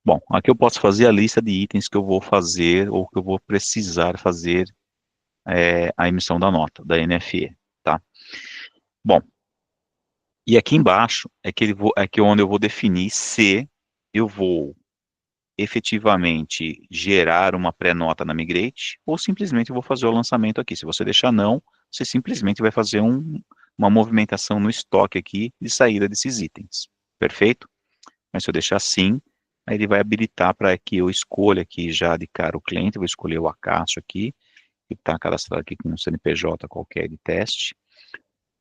Bom, aqui eu posso fazer a lista de itens que eu vou fazer ou que eu vou precisar fazer a emissão da nota, da NFE, tá? Bom, e aqui embaixo é que onde eu vou definir se eu vou efetivamente gerar uma pré-nota na Migrate ou simplesmente eu vou fazer o lançamento aqui. Se você deixar não, você simplesmente vai fazer uma movimentação no estoque aqui de saída desses itens. Perfeito? Mas se eu deixar sim, aí ele vai habilitar para que eu escolha aqui já de cara o cliente, eu vou escolher o Acácio aqui, que está cadastrado aqui com um CNPJ qualquer de teste,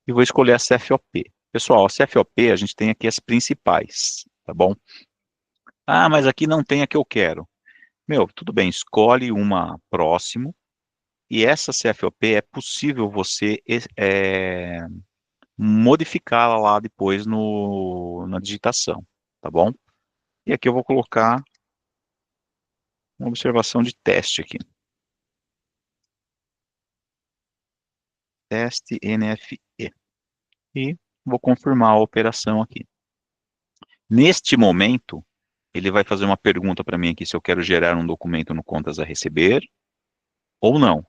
e vou escolher a CFOP. Pessoal, a CFOP a gente tem aqui as principais, tá bom? Ah, mas aqui não tem a que eu quero. Meu, tudo bem, escolhe uma próximo, e essa CFOP é possível você modificá-la lá depois na digitação, tá bom? E aqui eu vou colocar uma observação de teste aqui. Teste NFE. E vou confirmar a operação aqui. Neste momento, ele vai fazer uma pergunta para mim aqui se eu quero gerar um documento no contas a receber ou não.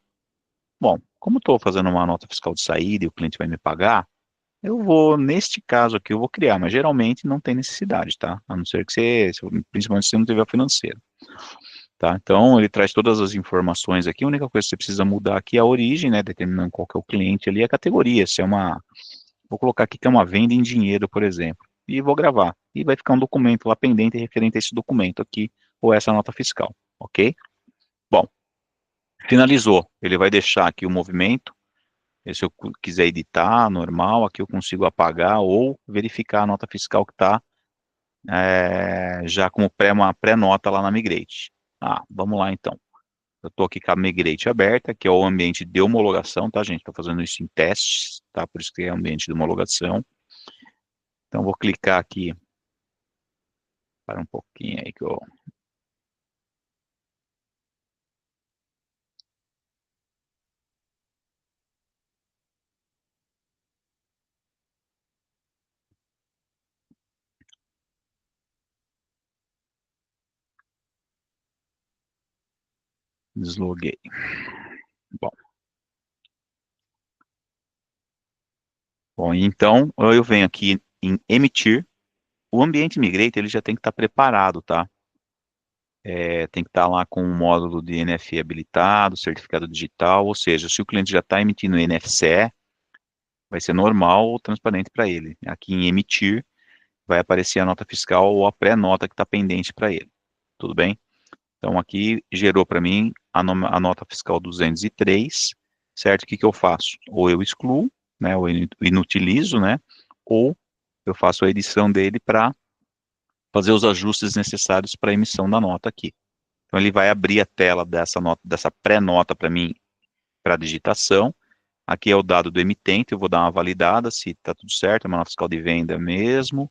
Bom, como estou fazendo uma nota fiscal de saída e o cliente vai me pagar, eu vou, neste caso aqui, eu vou criar, mas geralmente não tem necessidade, tá? A não ser que principalmente se você não tiver financeiro, tá? Então, ele traz todas as informações aqui, a única coisa que você precisa mudar aqui é a origem, né? Determinando qual que é o cliente ali, a categoria, se é uma. Vou colocar aqui que é uma venda em dinheiro, por exemplo, e vou gravar. E vai ficar um documento lá pendente referente a esse documento aqui, ou essa nota fiscal, ok? Bom, finalizou. Ele vai deixar aqui o movimento. E se eu quiser editar, normal, aqui eu consigo apagar ou verificar a nota fiscal que está já como uma pré-nota lá na Migrate. Ah, vamos lá então. Eu estou aqui com a Migrate aberta, que é o ambiente de homologação, tá, gente? Estou fazendo isso em testes, tá? Por isso que é ambiente de homologação. Então, vou clicar aqui. Para um pouquinho aí que eu desloguei. Bom, então eu venho aqui em emitir. O ambiente Migrate ele já tem que estar preparado, tá? Tem que estar lá com o módulo de NFE habilitado, certificado digital, ou seja, se o cliente já está emitindo NFCE, vai ser normal ou transparente para ele. Aqui em emitir, vai aparecer a nota fiscal ou a pré-nota que está pendente para ele. Tudo bem? Então aqui gerou para mim a nota fiscal 203, certo? O que que eu faço? Ou eu excluo, né? Ou eu inutilizo, né? Ou eu faço a edição dele para fazer os ajustes necessários para a emissão da nota aqui. Então ele vai abrir a tela dessa nota, dessa pré-nota para mim, para digitação. Aqui é o dado do emitente, eu vou dar uma validada se está tudo certo, é uma nota fiscal de venda mesmo.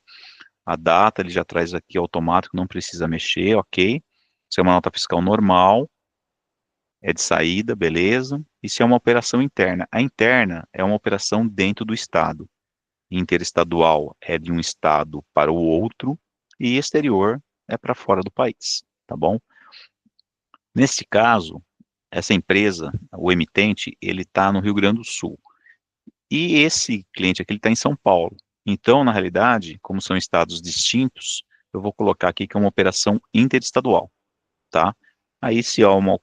A data ele já traz aqui automático, não precisa mexer, ok. Se é uma nota fiscal normal, é de saída, beleza. E se é uma operação interna? A interna é uma operação dentro do estado. Interestadual é de um estado para o outro e exterior é para fora do país, tá bom? Nesse caso, essa empresa, o emitente, ele está no Rio Grande do Sul. E esse cliente aqui, ele está em São Paulo. Então, na realidade, como são estados distintos, eu vou colocar aqui que é uma operação interestadual, tá? Aí, se é uma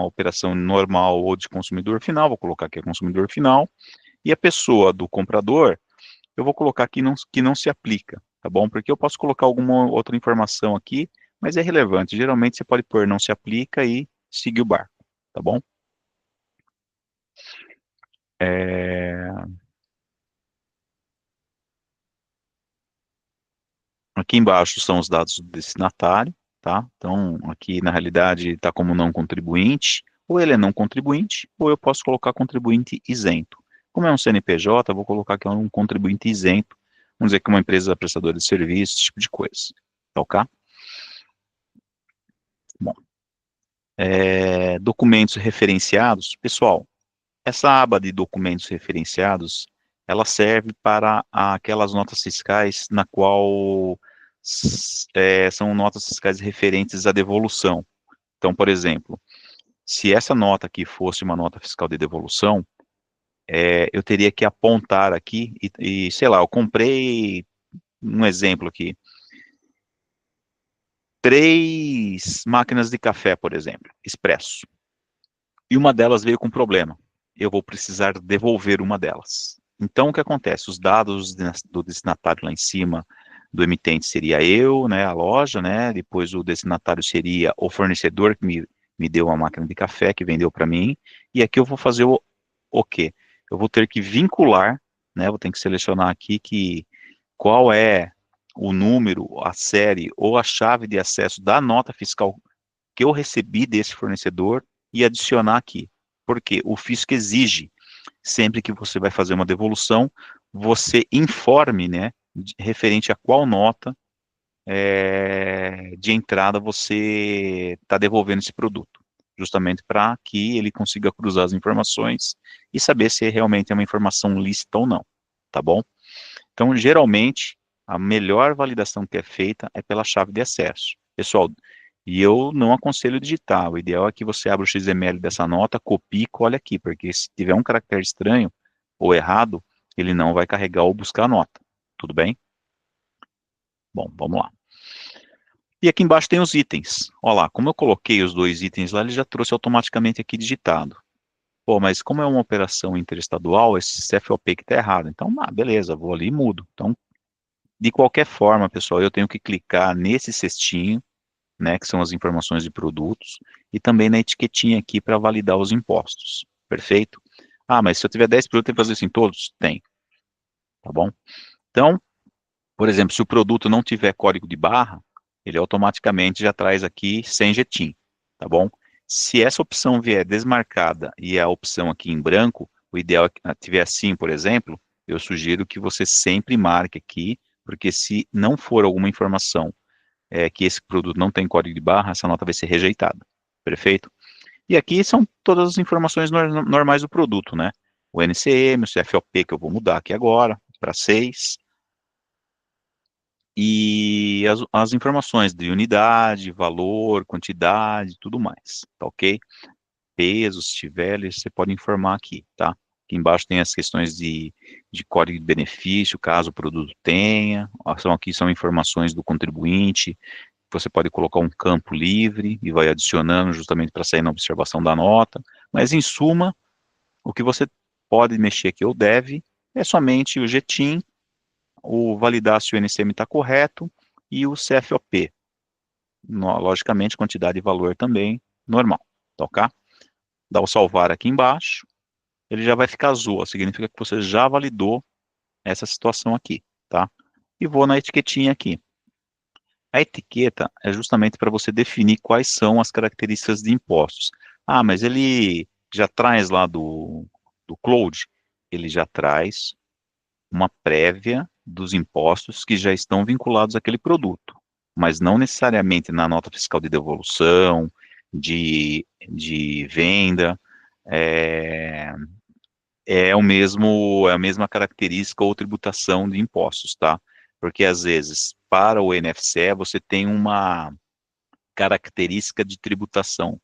operação normal ou de consumidor final, vou colocar que é consumidor final. E a pessoa do comprador, eu vou colocar que não se aplica, tá bom? Porque eu posso colocar alguma outra informação aqui, mas é relevante. Geralmente você pode pôr não se aplica e seguir o barco, tá bom? É, Aqui embaixo são os dados do destinatário, tá? Então, aqui na realidade está como não contribuinte, ou ele é não contribuinte, ou eu posso colocar contribuinte isento. Como é um CNPJ, eu vou colocar que é um contribuinte isento, vamos dizer que é uma empresa prestadora de serviços, esse tipo de coisa, tá ok? Bom, documentos referenciados, pessoal, essa aba de documentos referenciados, ela serve para aquelas notas fiscais na qual são notas fiscais referentes à devolução. Então, por exemplo, se essa nota aqui fosse uma nota fiscal de devolução, eu teria que apontar aqui sei lá, eu comprei, um exemplo aqui, 3 máquinas de café, por exemplo, expresso, e uma delas veio com problema. Eu vou precisar devolver uma delas. Então, o que acontece? Os dados do destinatário lá em cima, do emitente seria eu, né, a loja, né, depois o destinatário seria o fornecedor que me deu a máquina de café, que vendeu para mim, e aqui eu vou fazer o quê? Eu vou ter que vincular, né, vou ter que selecionar aqui qual é o número, a série ou a chave de acesso da nota fiscal que eu recebi desse fornecedor e adicionar aqui. Porque o fisco exige, sempre que você vai fazer uma devolução, você informe, né, referente a qual nota de entrada você está devolvendo esse produto, justamente para que ele consiga cruzar as informações e saber se realmente é uma informação lícita ou não, tá bom? Então, geralmente, a melhor validação que é feita é pela chave de acesso. Pessoal, e eu não aconselho digitar, o ideal é que você abra o XML dessa nota, copie e cole aqui, porque se tiver um caractere estranho ou errado, ele não vai carregar ou buscar a nota, tudo bem? Bom, vamos lá. E aqui embaixo tem os itens. Olha lá, como eu coloquei os 2 itens lá, ele já trouxe automaticamente aqui digitado. Pô, mas como é uma operação interestadual, esse CFOP que está errado. Então, beleza, vou ali e mudo. Então, de qualquer forma, pessoal, eu tenho que clicar nesse cestinho, né, que são as informações de produtos, e também na etiquetinha aqui para validar os impostos. Perfeito? Ah, mas se eu tiver 10 produtos, tem que fazer isso em todos? Tem, tá bom? Então, por exemplo, se o produto não tiver código de barra, ele automaticamente já traz aqui sem jetim, tá bom? Se essa opção vier desmarcada e a opção aqui em branco, o ideal é que tiver assim, por exemplo, eu sugiro que você sempre marque aqui, porque se não for alguma informação que esse produto não tem código de barra, essa nota vai ser rejeitada. Perfeito? E aqui são todas as informações normais do produto, né? O NCM, o CFOP, que eu vou mudar aqui agora, para 6, e as informações de unidade, valor, quantidade, tudo mais, tá ok? Peso, se tiver, você pode informar aqui, tá? Aqui embaixo tem as questões de código de benefício, caso o produto tenha, aqui são informações do contribuinte, você pode colocar um campo livre e vai adicionando justamente para sair na observação da nota, mas em suma, o que você pode mexer aqui ou deve é somente o GTIM, o validar se o NCM está correto e o CFOP. Logicamente, quantidade e valor também, normal, tá ok? Dá o salvar aqui embaixo, ele já vai ficar azul, ó, significa que você já validou essa situação aqui, tá? E vou na etiquetinha aqui. A etiqueta é justamente para você definir quais são as características de impostos. Ah, mas ele já traz lá do Cloud, ele já traz uma prévia dos impostos que já estão vinculados àquele produto, mas não necessariamente na nota fiscal de devolução, de venda, é, é a mesma característica ou tributação de impostos, tá? Porque às vezes, para o NFCE, você tem uma característica de tributação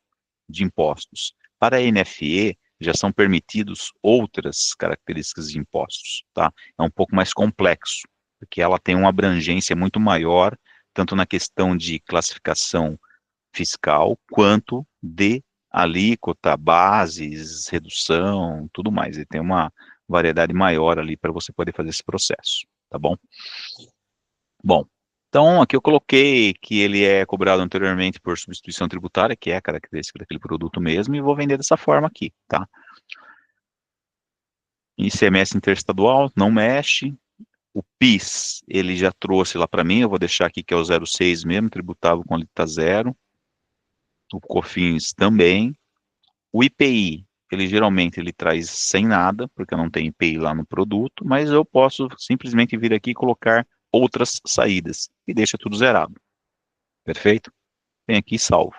de impostos. Para a NFE, já são permitidos outras características de impostos, tá? É um pouco mais complexo, porque ela tem uma abrangência muito maior, tanto na questão de classificação fiscal, quanto de alíquota, bases, redução, tudo mais. Ele tem uma variedade maior ali para você poder fazer esse processo, tá bom? Bom, então aqui eu coloquei que ele é cobrado anteriormente por substituição tributária, que é a característica daquele produto mesmo, e vou vender dessa forma aqui, tá? ICMS interestadual, não mexe. O PIS, ele já trouxe lá para mim, eu vou deixar aqui que é o 0,6 mesmo, tributável com alíquota zero. O COFINS também. O IPI, ele geralmente ele traz sem nada, porque eu não tenho IPI lá no produto, mas eu posso simplesmente vir aqui e colocar outras saídas, e deixa tudo zerado. Perfeito? Vem aqui e salvo.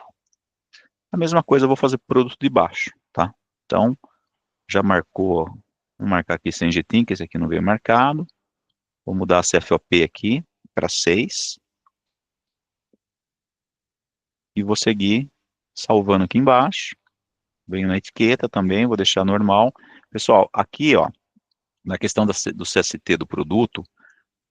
A mesma coisa eu vou fazer para o produto de baixo, tá? Então, já marcou, vou marcar aqui sem jetim, que esse aqui não veio marcado. Vou mudar a CFOP aqui para 6. e vou seguir salvando aqui embaixo. Venho na etiqueta também, vou deixar normal. Pessoal, aqui, ó, na questão do CST do produto,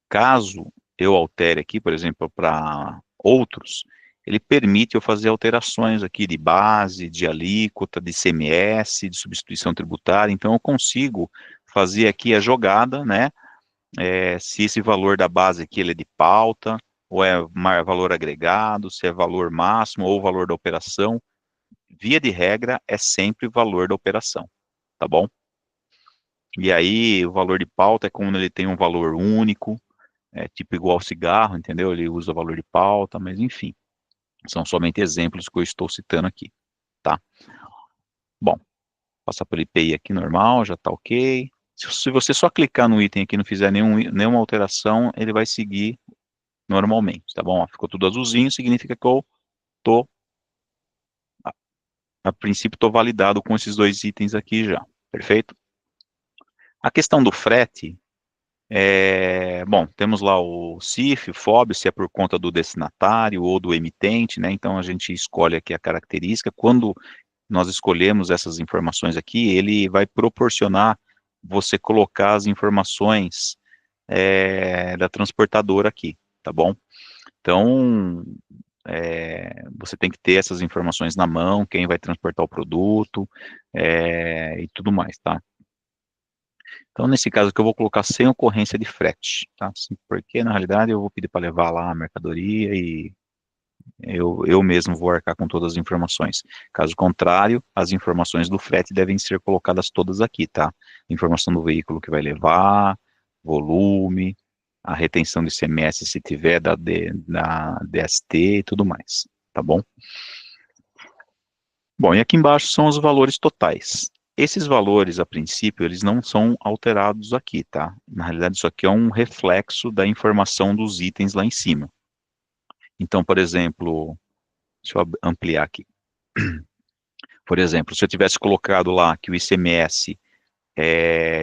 caso eu altere aqui, por exemplo, para outros, ele permite eu fazer alterações aqui de base, de alíquota, de ICMS, de substituição tributária, então eu consigo fazer aqui a jogada, né, se esse valor da base aqui ele é de pauta, ou é valor agregado, se é valor máximo ou valor da operação, via de regra é sempre valor da operação, tá bom? E aí o valor de pauta é quando ele tem um valor único, tipo igual cigarro, entendeu? Ele usa valor de pauta, mas enfim, são somente exemplos que eu estou citando aqui, tá? Bom, passar pelo IPI aqui normal, já tá ok. Se você só clicar no item aqui e não fizer nenhuma alteração, ele vai seguir normalmente, tá bom? Ó, ficou tudo azulzinho, significa que eu tô, a, a princípio, tô validado com esses dois itens aqui já, perfeito? A questão do frete, bom, temos lá o CIF, o FOB, se é por conta do destinatário ou do emitente, né? Então a gente escolhe aqui a característica. Quando nós escolhemos essas informações aqui, ele vai proporcionar você colocar as informações da transportadora aqui, tá bom? Então, você tem que ter essas informações na mão, quem vai transportar o produto, e tudo mais, tá? Então, nesse caso aqui, eu vou colocar sem ocorrência de frete, tá? Porque, na realidade, eu vou pedir para levar lá a mercadoria e eu mesmo vou arcar com todas as informações. Caso contrário, as informações do frete devem ser colocadas todas aqui, tá? Informação do veículo que vai levar, volume, a retenção de ICMS se tiver da DST e tudo mais, tá bom? Bom, e aqui embaixo são os valores totais. Esses valores, a princípio, eles não são alterados aqui, tá? Na realidade, isso aqui é um reflexo da informação dos itens lá em cima. Então, por exemplo, deixa eu ampliar aqui. Por exemplo, se eu tivesse colocado lá que o ICMS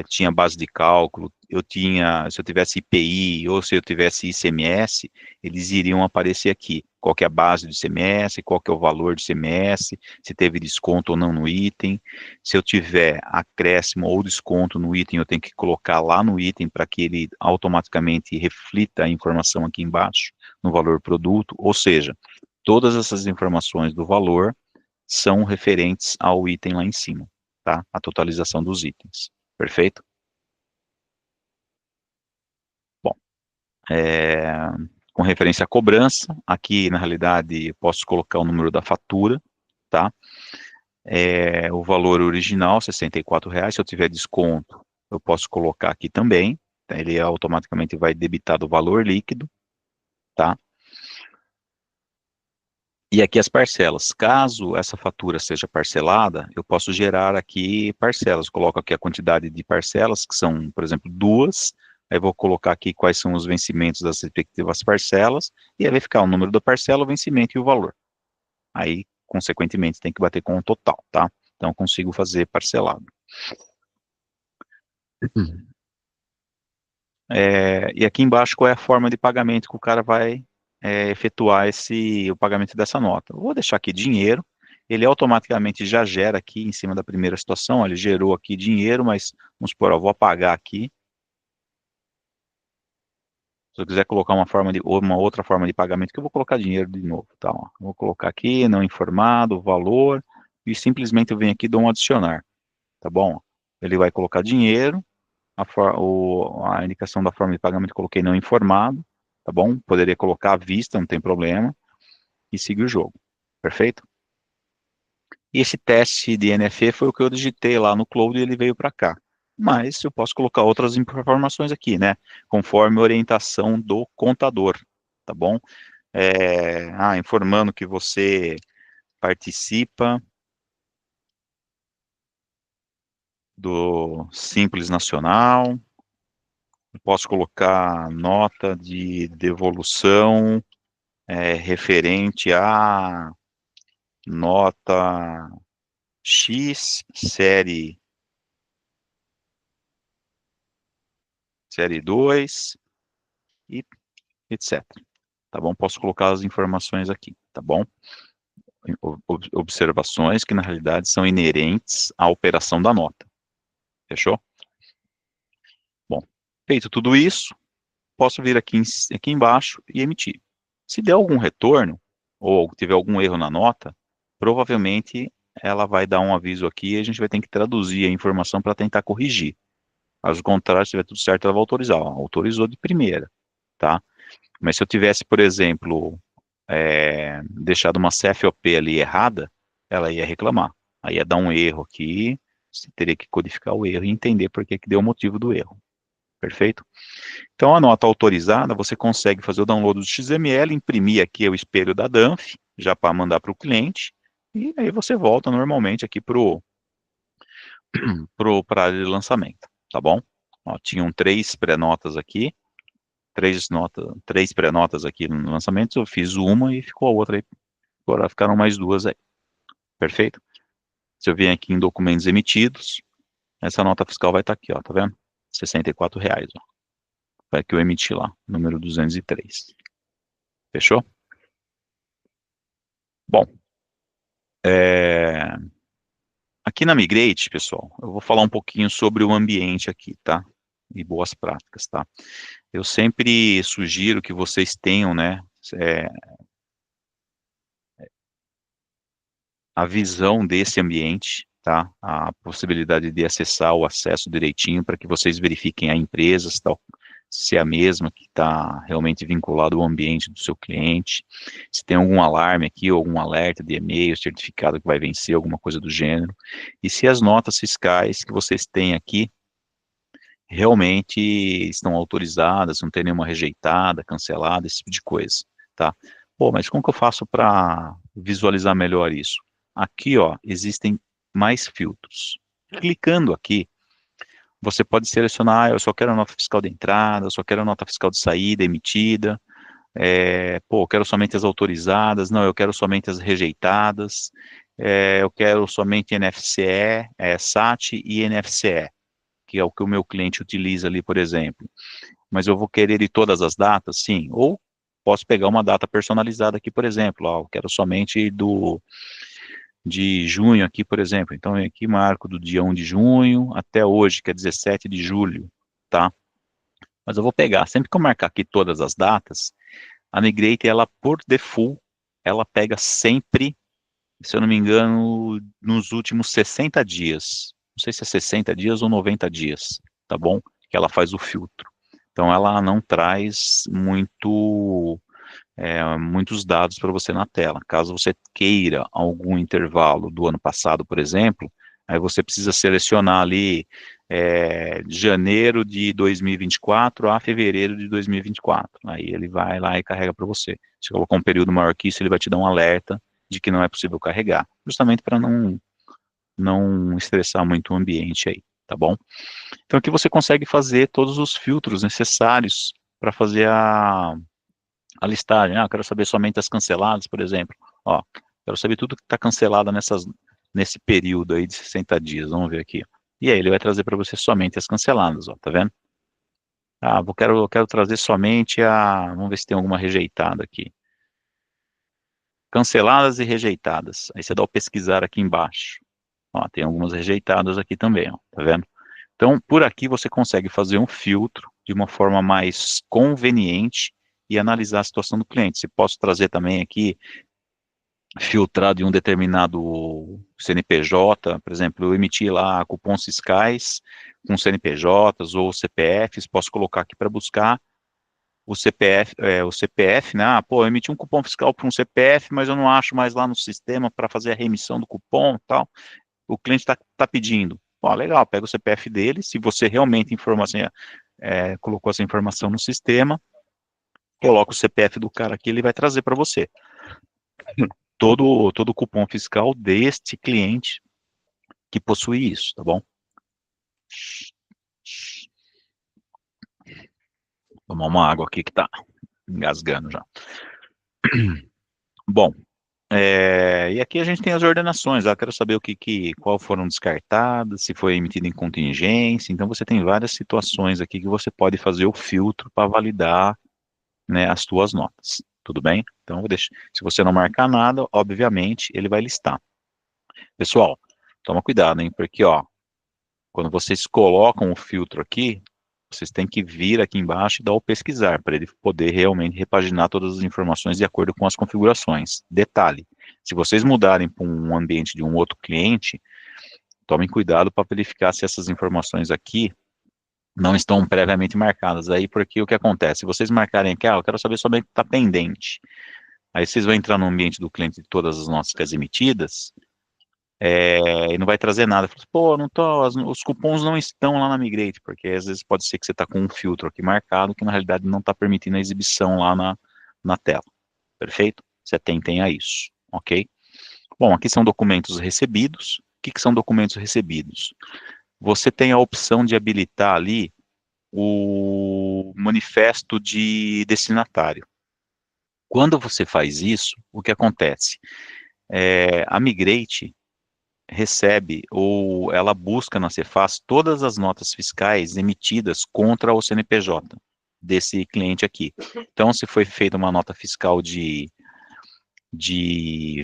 tinha base de cálculo, se eu tivesse IPI ou se eu tivesse ICMS, eles iriam aparecer aqui. Qual que é a base do ICMS, qual que é o valor do ICMS, se teve desconto ou não no item. Se eu tiver acréscimo ou desconto no item, eu tenho que colocar lá no item para que ele automaticamente reflita a informação aqui embaixo no valor produto, ou seja, todas essas informações do valor são referentes ao item lá em cima, tá? A totalização dos itens. Perfeito? Bom, é, com referência à cobrança, aqui na realidade eu posso colocar o número da fatura, tá? O valor original, R$ 64. Se eu tiver desconto, eu posso colocar aqui também, tá? Ele automaticamente vai debitar do valor líquido, tá? E aqui as parcelas. Caso essa fatura seja parcelada, eu posso gerar aqui parcelas. Coloco aqui a quantidade de parcelas, que são, por exemplo, duas. Aí vou colocar aqui quais são os vencimentos das respectivas parcelas. E aí vai ficar o número da parcela, o vencimento e o valor. Aí, consequentemente, tem que bater com o total, tá? Então, eu consigo fazer parcelado. E aqui embaixo, qual é a forma de pagamento que o cara vai efetuar o pagamento dessa nota? Eu vou deixar aqui dinheiro, ele automaticamente já gera aqui em cima da primeira situação, ó, ele gerou aqui dinheiro, mas vamos supor, eu vou apagar aqui. Se eu quiser colocar uma outra forma de pagamento, que eu vou colocar dinheiro de novo, tá? Ó. Vou colocar aqui, não informado, valor, e simplesmente eu venho aqui e dou um adicionar, tá bom? Ele vai colocar dinheiro, a indicação da forma de pagamento eu coloquei não informado, tá bom? Poderia colocar à vista, não tem problema, e seguir o jogo, perfeito? E esse teste de NFE foi o que eu digitei lá no Cloud e ele veio para cá. Mas eu posso colocar outras informações aqui, né? Conforme a orientação do contador, tá bom? Informando que você participa do Simples Nacional, posso colocar nota de devolução referente à nota X, série 2 e etc. Tá bom? Posso colocar as informações aqui, tá bom? observações que na realidade são inerentes à operação da nota. Fechou? Bom, feito tudo isso, posso vir aqui embaixo e emitir. Se der algum retorno, ou tiver algum erro na nota, provavelmente ela vai dar um aviso aqui e a gente vai ter que traduzir a informação para tentar corrigir. Caso contrário, se tiver tudo certo, ela vai autorizar. Ó, autorizou de primeira, tá? Mas se eu tivesse, por exemplo, deixado uma CFOP ali errada, ela ia reclamar. Aí ia dar um erro aqui, você teria que codificar o erro e entender por que que deu o motivo do erro. Perfeito? Então, a nota autorizada, você consegue fazer o download do XML, imprimir aqui o espelho da Danf, já para mandar para o cliente, e aí você volta normalmente aqui para a área de lançamento, tá bom? Ó, tinham 3 pré-notas aqui, 3 pré-notas aqui no lançamento, eu fiz uma e ficou a outra aí, agora ficaram mais 2 aí, perfeito? Se eu vier aqui em documentos emitidos, essa nota fiscal vai estar aqui, ó, tá vendo? R$ 64, ó. Vai que eu emiti lá, número 203. Fechou? Bom, aqui na Migrate, pessoal, eu vou falar um pouquinho sobre o ambiente aqui, tá? E boas práticas, tá? Eu sempre sugiro que vocês tenham, né, é, a visão desse ambiente, tá? A possibilidade de acessar o acesso direitinho para que vocês verifiquem a empresa, se é a mesma que está realmente vinculada ao ambiente do seu cliente, se tem algum alarme aqui, ou algum alerta de e-mail, certificado que vai vencer, alguma coisa do gênero, e se as notas fiscais que vocês têm aqui realmente estão autorizadas, não tem nenhuma rejeitada, cancelada, esse tipo de coisa, tá? Pô, mas como que eu faço para visualizar melhor isso? Aqui, ó, existem mais filtros. Clicando aqui, você pode selecionar, eu só quero a nota fiscal de entrada, eu só quero a nota fiscal de saída emitida, eu quero somente as autorizadas, não, eu quero somente as rejeitadas, eu quero somente NFCE, SAT e NFCE, que é o que o meu cliente utiliza ali, por exemplo. Mas eu vou querer de todas as datas? Sim. Ou posso pegar uma data personalizada aqui, por exemplo, ó, eu quero somente de junho aqui, por exemplo. Então, eu aqui marco do dia 1 de junho até hoje, que é 17 de julho, tá? Mas eu vou pegar, sempre que eu marcar aqui todas as datas, a Migrate, ela, por default, ela pega sempre, se eu não me engano, nos últimos 60 dias. Não sei se é 60 dias ou 90 dias, tá bom? Que ela faz o filtro. Então, ela não traz muitos dados para você na tela. Caso você queira algum intervalo do ano passado, por exemplo, aí você precisa selecionar ali de janeiro de 2024 a fevereiro de 2024. Aí ele vai lá e carrega para você. Se colocar um período maior que isso, ele vai te dar um alerta de que não é possível carregar, justamente para não estressar muito o ambiente aí, tá bom? Então aqui você consegue fazer todos os filtros necessários para fazer a listagem. Ah, eu quero saber somente as canceladas, por exemplo. Ó, quero saber tudo que está cancelado nesse período aí de 60 dias. Vamos ver aqui. E aí ele vai trazer para você somente as canceladas, ó, tá vendo? Ah, eu quero trazer somente vamos ver se tem alguma rejeitada aqui. Canceladas e rejeitadas. Aí você dá o pesquisar aqui embaixo. Ó, tem algumas rejeitadas aqui também, ó, tá vendo? Então, por aqui você consegue fazer um filtro de uma forma mais conveniente e analisar a situação do cliente. Se posso trazer também aqui, filtrar de um determinado CNPJ, por exemplo, eu emiti lá cupons fiscais com CNPJs ou CPFs, posso colocar aqui para buscar o CPF, né? Ah, pô, eu emiti um cupom fiscal para um CPF, mas eu não acho mais lá no sistema para fazer a remissão do cupom e tal. O cliente está pedindo. Ó, legal, pega o CPF dele, se você realmente informou assim, colocou essa informação no sistema, coloca o CPF do cara aqui, ele vai trazer para você todo o cupom fiscal deste cliente que possui isso, tá bom? Vou tomar uma água aqui que tá engasgando já. Bom, e aqui a gente tem as ordenações, quero saber qual foram descartadas, se foi emitido em contingência, então você tem várias situações aqui que você pode fazer o filtro para validar, né, as tuas notas, Tudo bem? Então, se você não marcar nada, obviamente, ele vai listar. Pessoal, toma cuidado, hein? Porque, ó, quando vocês colocam o filtro aqui, vocês têm que vir aqui embaixo e dar o pesquisar, para ele poder realmente repaginar todas as informações de acordo com as configurações. Detalhe, se vocês mudarem para um ambiente de um outro cliente, tomem cuidado para verificar se essas informações aqui não estão previamente marcadas. Aí, porque o que acontece? Se vocês marcarem aqui, eu quero saber somente o que está pendente. Aí vocês vão entrar no ambiente do cliente de todas as notas emitidas, e não vai trazer nada. Pô, não tô, os cupons não estão lá na Migrate, porque às vezes pode ser que você está com um filtro aqui marcado que na realidade não está permitindo a exibição lá na tela. Perfeito? Se atentem a isso, ok? Bom, aqui são documentos recebidos. O que são documentos recebidos? Você tem a opção de habilitar ali o manifesto de destinatário. Quando você faz isso, o que acontece? A Migrate recebe ou ela busca na Cefaz todas as notas fiscais emitidas contra o CNPJ desse cliente aqui. Então, se foi feita uma nota fiscal de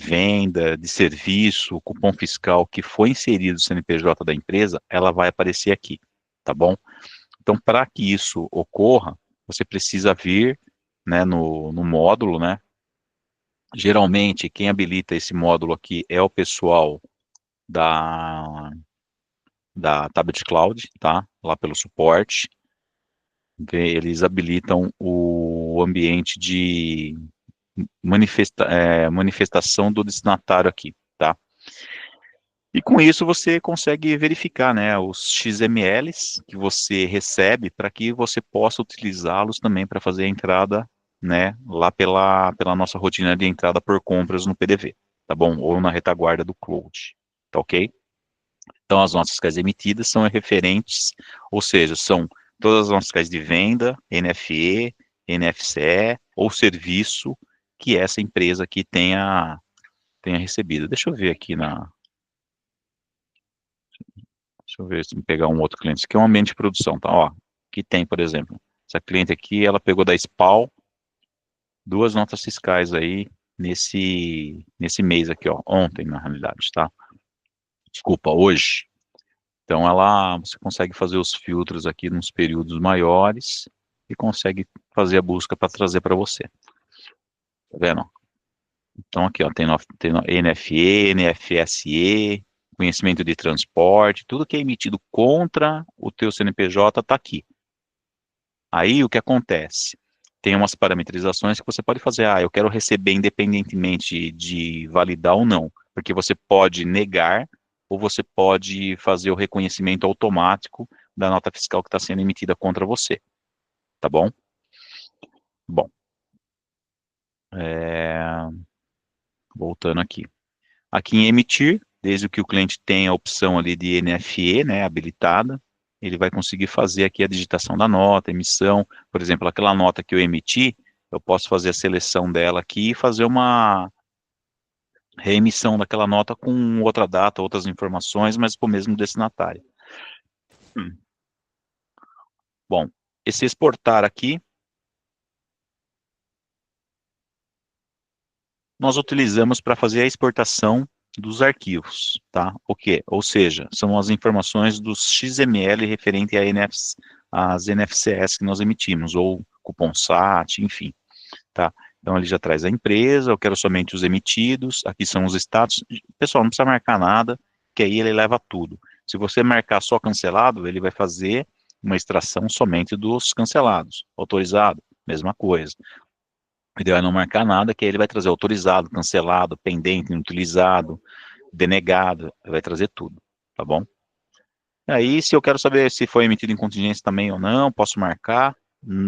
venda, de serviço, cupom fiscal que foi inserido no CNPJ da empresa, ela vai aparecer aqui, tá bom? Então, para que isso ocorra, você precisa vir, né, no módulo, né? Geralmente, quem habilita esse módulo aqui é o pessoal da, da Tablet Cloud, tá? Lá pelo suporte. Eles habilitam o ambiente de manifestação do destinatário aqui, tá? E com isso você consegue verificar, né, os XMLs que você recebe para que você possa utilizá-los também para fazer a entrada, né, lá pela nossa rotina de entrada por compras no PDV, tá bom? Ou na retaguarda do Cloud, tá ok? Então as notas fiscais emitidas são referentes, ou seja, são todas as notas fiscais de venda, NFE, NFCE ou serviço que essa empresa aqui tenha recebido. Deixa eu ver aqui deixa eu ver se eu pegar um outro cliente. Isso aqui é um ambiente de produção, tá? Ó, que tem, por exemplo, essa cliente aqui, ela pegou da SPAL duas notas fiscais aí nesse mês aqui, ó, ontem, na realidade, tá? Desculpa, hoje. Então, você consegue fazer os filtros aqui nos períodos maiores e consegue fazer a busca para trazer para você. Tá vendo? Então, aqui, ó, tem NFE, NFSE, conhecimento de transporte, tudo que é emitido contra o teu CNPJ está aqui. Aí o que acontece? Tem umas parametrizações que você pode fazer. Eu quero receber independentemente de validar ou não, porque você pode negar ou você pode fazer o reconhecimento automático da nota fiscal que está sendo emitida contra você. Tá bom? Bom, voltando aqui. Aqui em emitir, desde que o cliente tenha a opção ali de NFE, né, habilitada, ele vai conseguir fazer aqui a digitação da nota, emissão, por exemplo, aquela nota que eu emiti, eu posso fazer a seleção dela aqui e fazer uma reemissão daquela nota com outra data, outras informações, mas para o mesmo destinatário. Bom, esse exportar aqui, nós utilizamos para fazer a exportação dos arquivos, tá? O quê? Ou seja, são as informações dos XML referente às NFCS que nós emitimos, ou cupom SAT, enfim, tá? Então ele já traz a empresa, eu quero somente os emitidos, aqui são os status. Pessoal, não precisa marcar nada, que aí ele leva tudo. Se você marcar só cancelado, ele vai fazer uma extração somente dos cancelados. Autorizado, mesma coisa. O ideal é não marcar nada, que aí ele vai trazer autorizado, cancelado, pendente, inutilizado, denegado, ele vai trazer tudo, tá bom? Aí, se eu quero saber se foi emitido em contingência também ou não, posso marcar.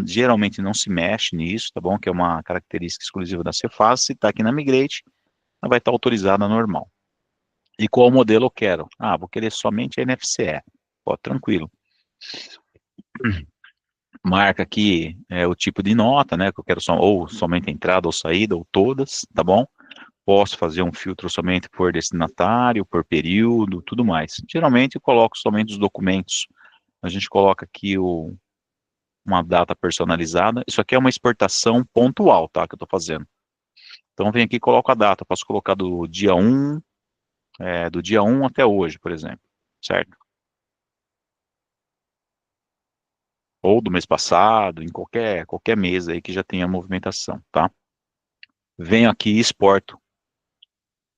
Geralmente não se mexe nisso, tá bom? Que é uma característica exclusiva da Cefaz. Se está aqui na Migrate, ela vai estar autorizada normal. E qual modelo eu quero? Vou querer somente NFCE. Pô, tranquilo. Marca aqui o tipo de nota, né? Que eu quero ou somente entrada ou saída, ou todas, tá bom? Posso fazer um filtro somente por destinatário, por período, tudo mais. Geralmente eu coloco somente os documentos. A gente coloca aqui uma data personalizada. Isso aqui é uma exportação pontual, tá, que eu estou fazendo. Então, vem aqui e coloco a data. Posso colocar do dia 1 até hoje, por exemplo, certo? Ou do mês passado, em qualquer mês aí que já tenha movimentação, tá? Venho aqui e exporto,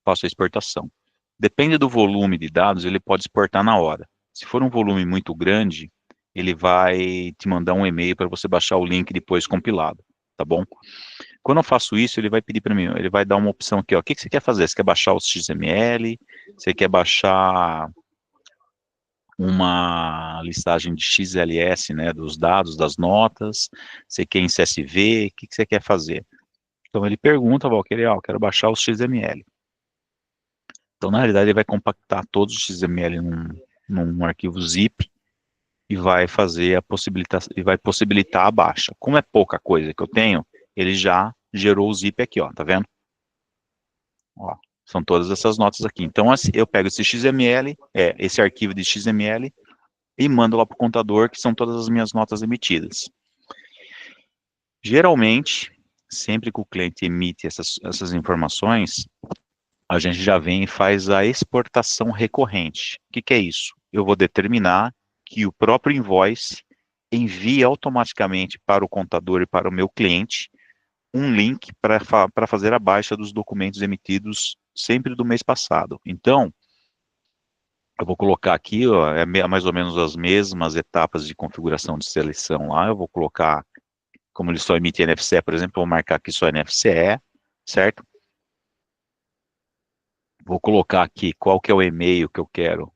faço a exportação. Depende do volume de dados, ele pode exportar na hora. Se for um volume muito grande, ele vai te mandar um e-mail para você baixar o link depois compilado, tá bom? Quando eu faço isso, ele vai pedir para mim, ele vai dar uma opção aqui, ó, o que que você quer fazer? Você quer baixar os XML? Você quer baixar uma listagem de XLS, né, dos dados, das notas? Você quer em CSV? O que que você quer fazer? Então ele pergunta, Valqueire, ó, eu quero baixar os XML. Então, na realidade, ele vai compactar todos os XML num arquivo zip e vai fazer e vai possibilitar a baixa. Como é pouca coisa que eu tenho, ele já gerou o zip aqui, ó, tá vendo? Ó, são todas essas notas aqui. Então, assim, eu pego esse XML, esse arquivo de XML e mando lá para o contador, que são todas as minhas notas emitidas. Geralmente, sempre que o cliente emite essas informações, a gente já vem e faz a exportação recorrente. O que que é isso? Eu vou determinar que o próprio invoice envie automaticamente para o contador e para o meu cliente um link para fazer a baixa dos documentos emitidos sempre do mês passado. Então, eu vou colocar aqui, ó, mais ou menos as mesmas etapas de configuração de seleção lá. Eu vou colocar, como ele só emite NFCE, por exemplo, eu vou marcar aqui só NFCE, certo? Vou colocar aqui qual que é o e-mail que eu quero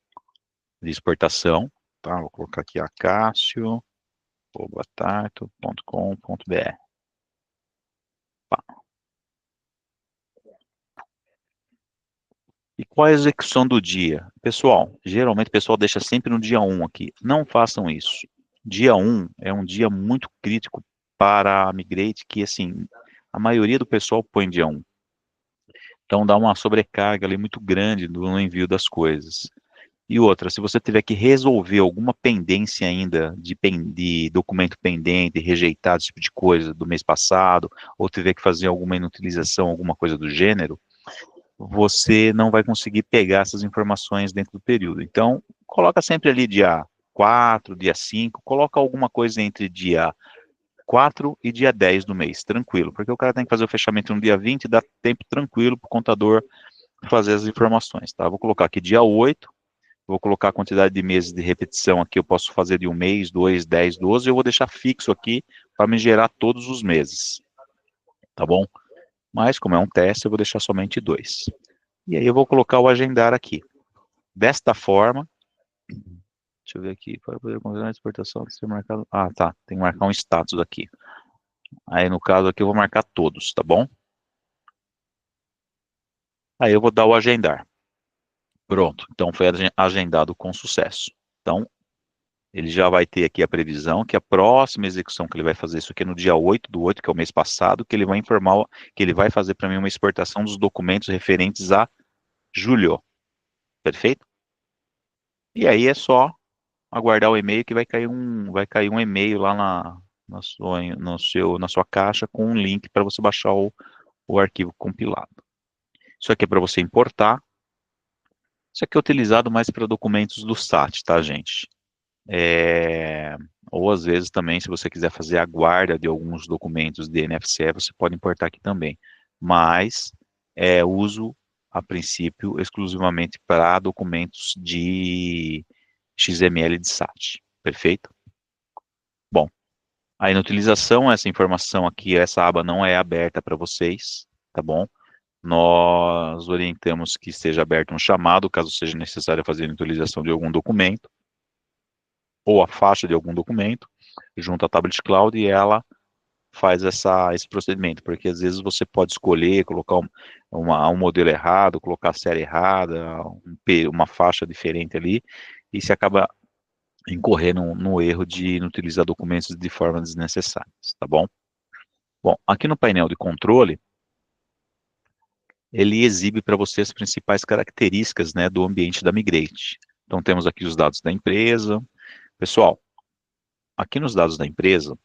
de exportação, tá? Vou colocar aqui acácio@tarto.com.br. E qual é a execução do dia? Pessoal, geralmente o pessoal deixa sempre no dia 1 aqui. Não façam isso. Dia 1 é um dia muito crítico para a Migrate, que assim, a maioria do pessoal põe dia 1. Então dá uma sobrecarga ali muito grande no envio das coisas. E outra, se você tiver que resolver alguma pendência ainda de documento pendente, rejeitado, esse tipo de coisa do mês passado, ou tiver que fazer alguma inutilização, alguma coisa do gênero, você não vai conseguir pegar essas informações dentro do período. Então, coloca sempre ali dia 4, dia 5, coloca alguma coisa entre dia 4 e dia 10 do mês, tranquilo, porque o cara tem que fazer o fechamento no dia 20, dá tempo tranquilo para o contador fazer as informações, tá? Vou colocar aqui dia 8, vou colocar a quantidade de meses de repetição aqui, eu posso fazer de um mês, 2, 10, 12, eu vou deixar fixo aqui para me gerar todos os meses, tá bom? Mas, como é um teste, eu vou deixar somente 2. E aí eu vou colocar o agendar aqui. Desta forma, deixa eu ver aqui, para poder confirmar a exportação, tem que ser marcado. Ah, tá, tem que marcar um status aqui. Aí, no caso aqui, eu vou marcar todos, tá bom? Aí eu vou dar o agendar. Pronto, então foi agendado com sucesso. Então, ele já vai ter aqui a previsão que a próxima execução que ele vai fazer, isso aqui é no dia 8 do 8, que é o mês passado, que ele vai informar, que ele vai fazer para mim uma exportação dos documentos referentes a julho. Perfeito? E aí é só aguardar o e-mail que vai cair um e-mail lá na sua caixa com um link para você baixar o arquivo compilado. Isso aqui é para você importar. Isso aqui é utilizado mais para documentos do SAT, tá, gente? É, ou às vezes também, se você quiser fazer a guarda de alguns documentos de NFCE, você pode importar aqui também. Mas uso, a princípio, exclusivamente para documentos de XML de SAT. Perfeito? Bom, aí na utilização, essa informação aqui, essa aba não é aberta para vocês, tá bom? Nós orientamos que esteja aberto um chamado, caso seja necessário fazer a utilização de algum documento, ou a faixa de algum documento, junto à tablet cloud, e ela faz esse procedimento, porque às vezes você pode escolher, colocar um modelo errado, colocar a série errada, uma faixa diferente ali, e se acaba incorrendo no erro de utilizar documentos de forma desnecessária, tá bom? Bom, aqui no painel de controle, ele exibe para você as principais características, né, do ambiente da Migrate. Então temos aqui os dados da empresa. Pessoal, aqui nos dados da empresa,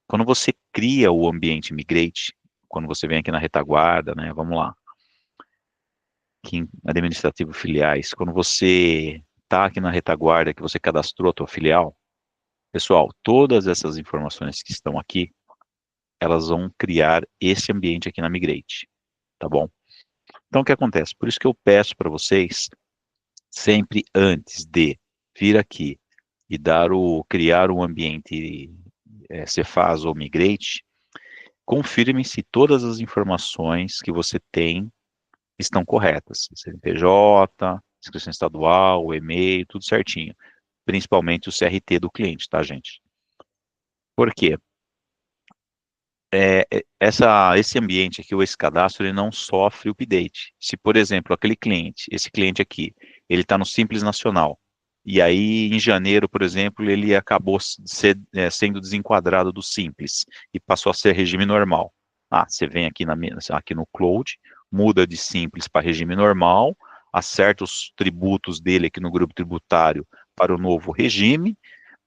quando você cria o ambiente Migrate, quando você vem aqui na retaguarda, né, vamos lá, aqui em administrativo filiais, quando você está aqui na retaguarda, que você cadastrou a tua filial, pessoal, todas essas informações que estão aqui, elas vão criar esse ambiente aqui na Migrate, tá bom? Então, o que acontece? Por isso que eu peço para vocês, sempre antes de vir aqui e criar um ambiente Cefaz ou Migrate, confirme se todas as informações que você tem estão corretas. CNPJ, inscrição estadual, o e-mail, tudo certinho. Principalmente o CRT do cliente, tá, gente? Por quê? Esse ambiente aqui, ou esse cadastro, ele não sofre update. Se, por exemplo, esse cliente aqui, ele está no Simples Nacional, e aí em janeiro, por exemplo, ele acabou sendo desenquadrado do Simples e passou a ser regime normal. Você vem aqui no Cloud, muda de Simples para regime normal, acerta os tributos dele aqui no grupo tributário para o novo regime,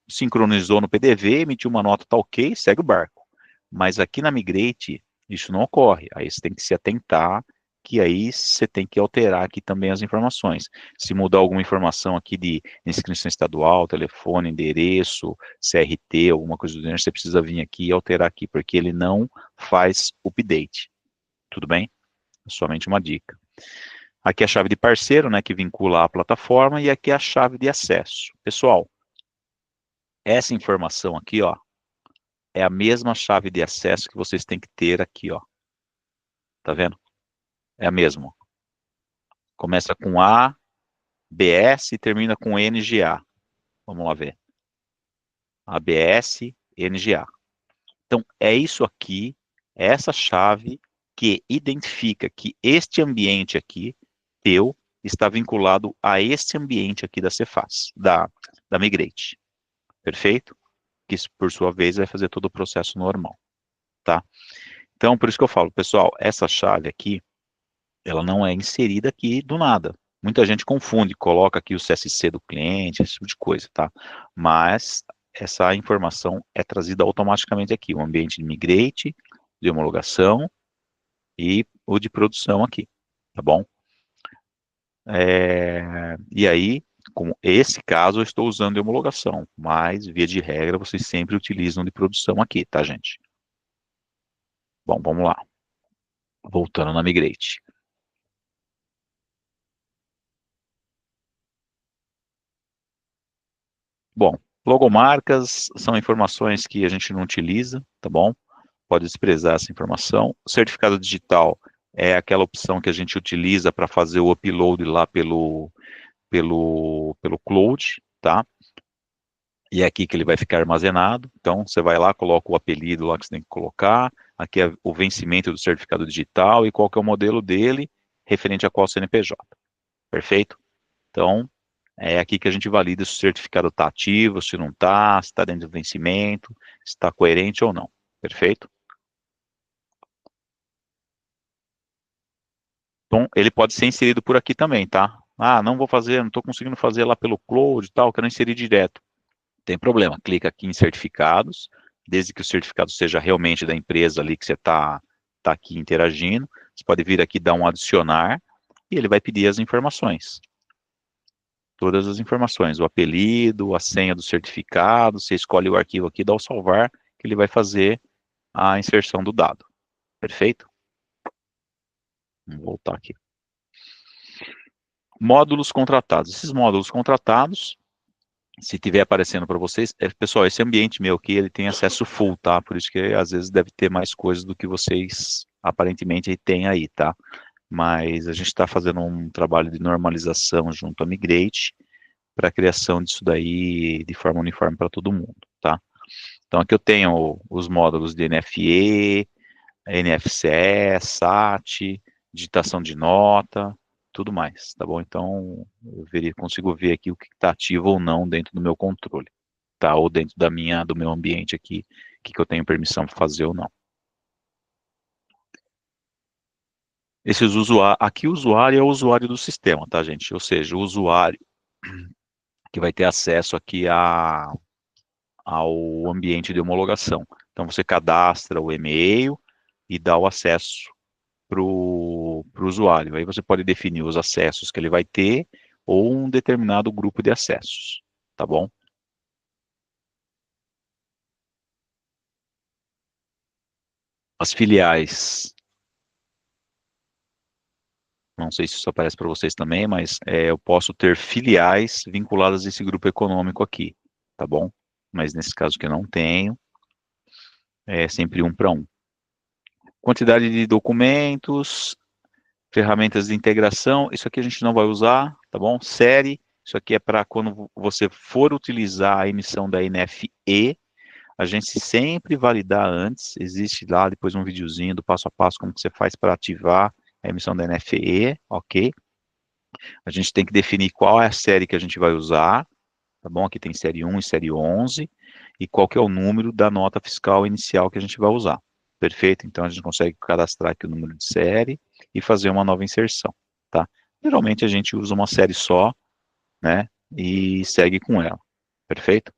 sincronizou no PDV, emitiu uma nota, tá ok, segue o barco. Mas aqui na Migrate, isso não ocorre. Aí você tem que se atentar, que aí você tem que alterar aqui também as informações. Se mudar alguma informação aqui de inscrição estadual, telefone, endereço, CRT, alguma coisa do gênero, você precisa vir aqui e alterar aqui, porque ele não faz update. Tudo bem? É somente uma dica. Aqui é a chave de parceiro, né, que vincula a plataforma, e aqui é a chave de acesso. Pessoal, essa informação aqui, ó, é a mesma chave de acesso que vocês têm que ter aqui, ó. Tá vendo? É a mesma. Começa com A, BS e termina com NGA. Vamos lá ver. ABS, NGA. Então, é isso aqui, é essa chave que identifica que este ambiente aqui, teu, está vinculado a este ambiente aqui da Cefaz, da Migrate. Perfeito? Que isso, por sua vez, vai fazer todo o processo normal. Tá? Então, por isso que eu falo, pessoal, essa chave aqui, ela não é inserida aqui do nada. Muita gente confunde, coloca aqui o CSC do cliente, esse tipo de coisa, tá? Mas essa informação é trazida automaticamente aqui, o ambiente de migrate, de homologação e o de produção aqui, tá bom? E aí, com esse caso, eu estou usando de homologação, mas, via de regra, vocês sempre utilizam de produção aqui, tá, gente? Bom, vamos lá. Voltando na Migrate. Bom, logomarcas são informações que a gente não utiliza, tá bom? Pode desprezar essa informação. O certificado digital é aquela opção que a gente utiliza para fazer o upload lá pelo cloud, tá? E é aqui que ele vai ficar armazenado. Então, você vai lá, coloca o apelido lá que você tem que colocar. Aqui é o vencimento do certificado digital e qual que é o modelo dele, referente a qual CNPJ. Perfeito? Então, é aqui que a gente valida se o certificado está ativo, se não está, se está dentro do vencimento, se está coerente ou não. Perfeito? Então, ele pode ser inserido por aqui também, tá? Não vou fazer, não estou conseguindo fazer lá pelo Cloud e tal, quero inserir direto. Não tem problema, clica aqui em certificados, desde que o certificado seja realmente da empresa ali que você tá aqui interagindo, você pode vir aqui dar um adicionar, e ele vai pedir as informações. Todas as informações, o apelido, a senha do certificado, você escolhe o arquivo aqui, dá o salvar, que ele vai fazer a inserção do dado. Perfeito? Vamos voltar aqui. Módulos contratados. Esses módulos contratados, se tiver aparecendo para vocês, pessoal, esse ambiente meu aqui, ele tem acesso full, tá? Por isso que às vezes deve ter mais coisas do que vocês aparentemente têm aí, tá? Mas a gente está fazendo um trabalho de normalização junto à Migrate para a criação disso daí de forma uniforme para todo mundo, tá? Então aqui eu tenho os módulos de NFE, NFCE, SAT, digitação de nota, tudo mais, tá bom? Então, consigo ver aqui o que está ativo ou não dentro do meu controle, tá? Ou dentro do meu ambiente aqui, o que eu tenho permissão para fazer ou não. Aqui o usuário é o usuário do sistema, tá, gente? Ou seja, o usuário que vai ter acesso aqui ao ambiente de homologação. Então, você cadastra o e-mail e dá o acesso para o usuário. Aí você pode definir os acessos que ele vai ter ou um determinado grupo de acessos, tá bom? As filiais, não sei se isso aparece para vocês também, mas eu posso ter filiais vinculadas a esse grupo econômico aqui, tá bom? Mas nesse caso que eu não tenho, é sempre um para um. Quantidade de documentos, ferramentas de integração, isso aqui a gente não vai usar, tá bom? Série, isso aqui é para quando você for utilizar a emissão da NFE, a gente sempre validar antes, existe lá depois um videozinho do passo a passo como que você faz para ativar a emissão da NFE, ok? A gente tem que definir qual é a série que a gente vai usar, tá bom? Aqui tem série 1 e série 11, e qual que é o número da nota fiscal inicial que a gente vai usar. Perfeito? Então a gente consegue cadastrar aqui o número de série e fazer uma nova inserção, tá? Geralmente a gente usa uma série só, né? E segue com ela. Perfeito?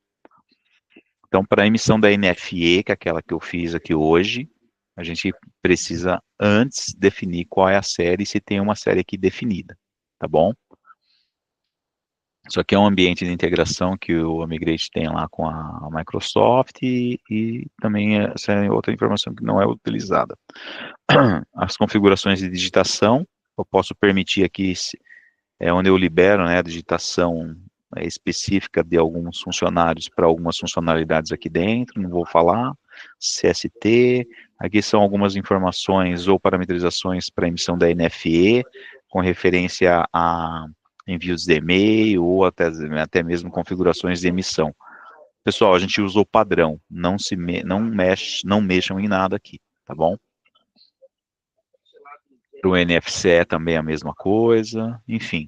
Então, para a emissão da NFE, que é aquela que eu fiz aqui hoje, a gente precisa antes definir qual é a série e se tem uma série aqui definida, tá bom? Isso aqui é um ambiente de integração que o Migrate tem lá com a Microsoft e também essa é outra informação que não é utilizada. As configurações de digitação, eu posso permitir aqui, onde eu libero, né, a digitação específica de alguns funcionários para algumas funcionalidades aqui dentro, não vou falar, CST, aqui são algumas informações ou parametrizações para emissão da NFE, com referência a envios de e-mail ou até mesmo configurações de emissão. Pessoal, a gente usou padrão, não mexam em nada aqui, tá bom? Para o NFC é também a mesma coisa, enfim,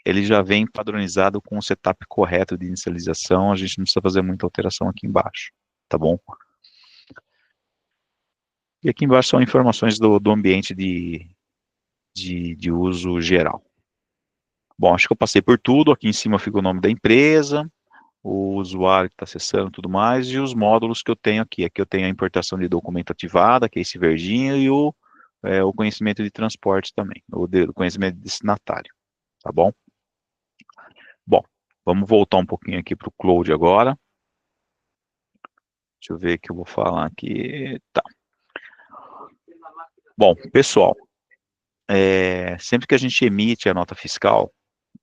ele já vem padronizado com o setup correto de inicialização, a gente não precisa fazer muita alteração aqui embaixo, tá bom? E aqui embaixo são informações do ambiente de uso geral. Bom, acho que eu passei por tudo, aqui em cima fica o nome da empresa, o usuário que está acessando e tudo mais, e os módulos que eu tenho aqui. Aqui eu tenho a importação de documento ativada, que é esse verdinho, e o conhecimento de transporte também, o conhecimento de destinatário, tá bom? Bom, vamos voltar um pouquinho aqui para o Cloud agora. Deixa eu ver o que eu vou falar aqui. Tá. Bom, pessoal, sempre que a gente emite a nota fiscal,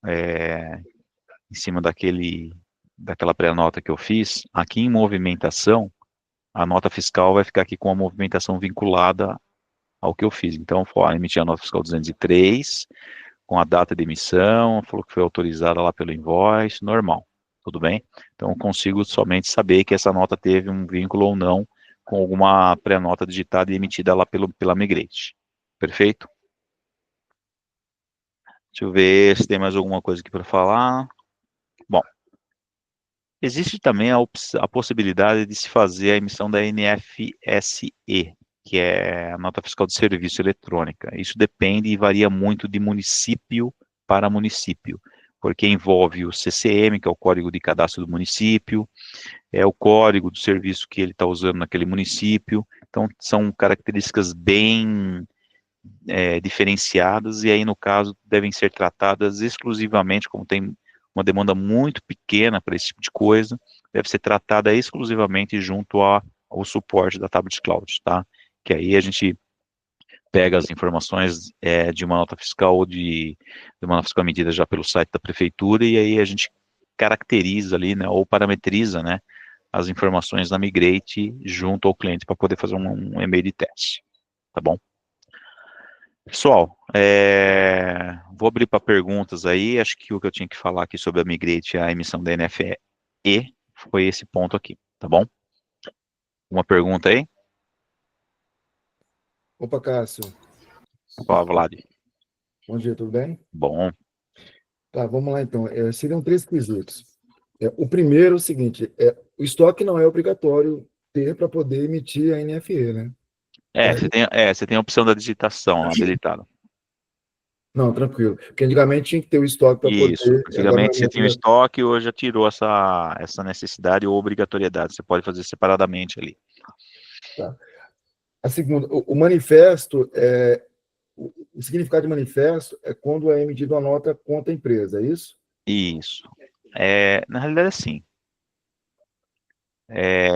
em cima daquela pré-nota que eu fiz, aqui em movimentação, a nota fiscal vai ficar aqui com a movimentação vinculada ao que eu fiz. Então, emiti a nota fiscal 203, com a data de emissão, falou que foi autorizada lá pelo invoice, normal, tudo bem? Então, eu consigo somente saber que essa nota teve um vínculo ou não com alguma pré-nota digitada e emitida lá pela Migrate. Perfeito? Deixa eu ver se tem mais alguma coisa aqui para falar. Bom, existe também a possibilidade de se fazer a emissão da NFSE, que é a Nota Fiscal de Serviço Eletrônica. Isso depende e varia muito de município para município, porque envolve o CCM, que é o Código de Cadastro do município, é o código do serviço que ele está usando naquele município. Então, são características bem diferenciadas, e aí, no caso, devem ser tratadas exclusivamente, como tem uma demanda muito pequena para esse tipo de coisa, deve ser tratada exclusivamente junto ao suporte da Tablet Cloud, tá? Que aí a gente pega as informações de uma nota fiscal ou de uma nota fiscal emitida já pelo site da prefeitura, e aí a gente caracteriza ali, né, ou parametriza, né, as informações da Migrate junto ao cliente para poder fazer um e-mail de teste, tá bom? Pessoal, vou abrir para perguntas aí. Acho que o que eu tinha que falar aqui sobre a Migrate e a emissão da NFE foi esse ponto aqui, tá bom? Uma pergunta aí? Opa, Cássio. Fala, Vlad. Bom dia, tudo bem? Bom, Tá, vamos lá então. Seriam três quesitos. O primeiro é o seguinte: o estoque não é obrigatório ter para poder emitir a NFE, né? você tem a opção da digitação habilitada. Não, tranquilo. Porque antigamente tinha que ter o estoque para Isso. poder. Agora Antigamente você tinha o estoque, hoje já tirou essa necessidade ou obrigatoriedade. Você pode fazer separadamente ali. tá. A segunda, o manifesto, o significado de manifesto é quando é emitida uma nota contra a empresa, é isso? Isso. Na realidade, assim, é,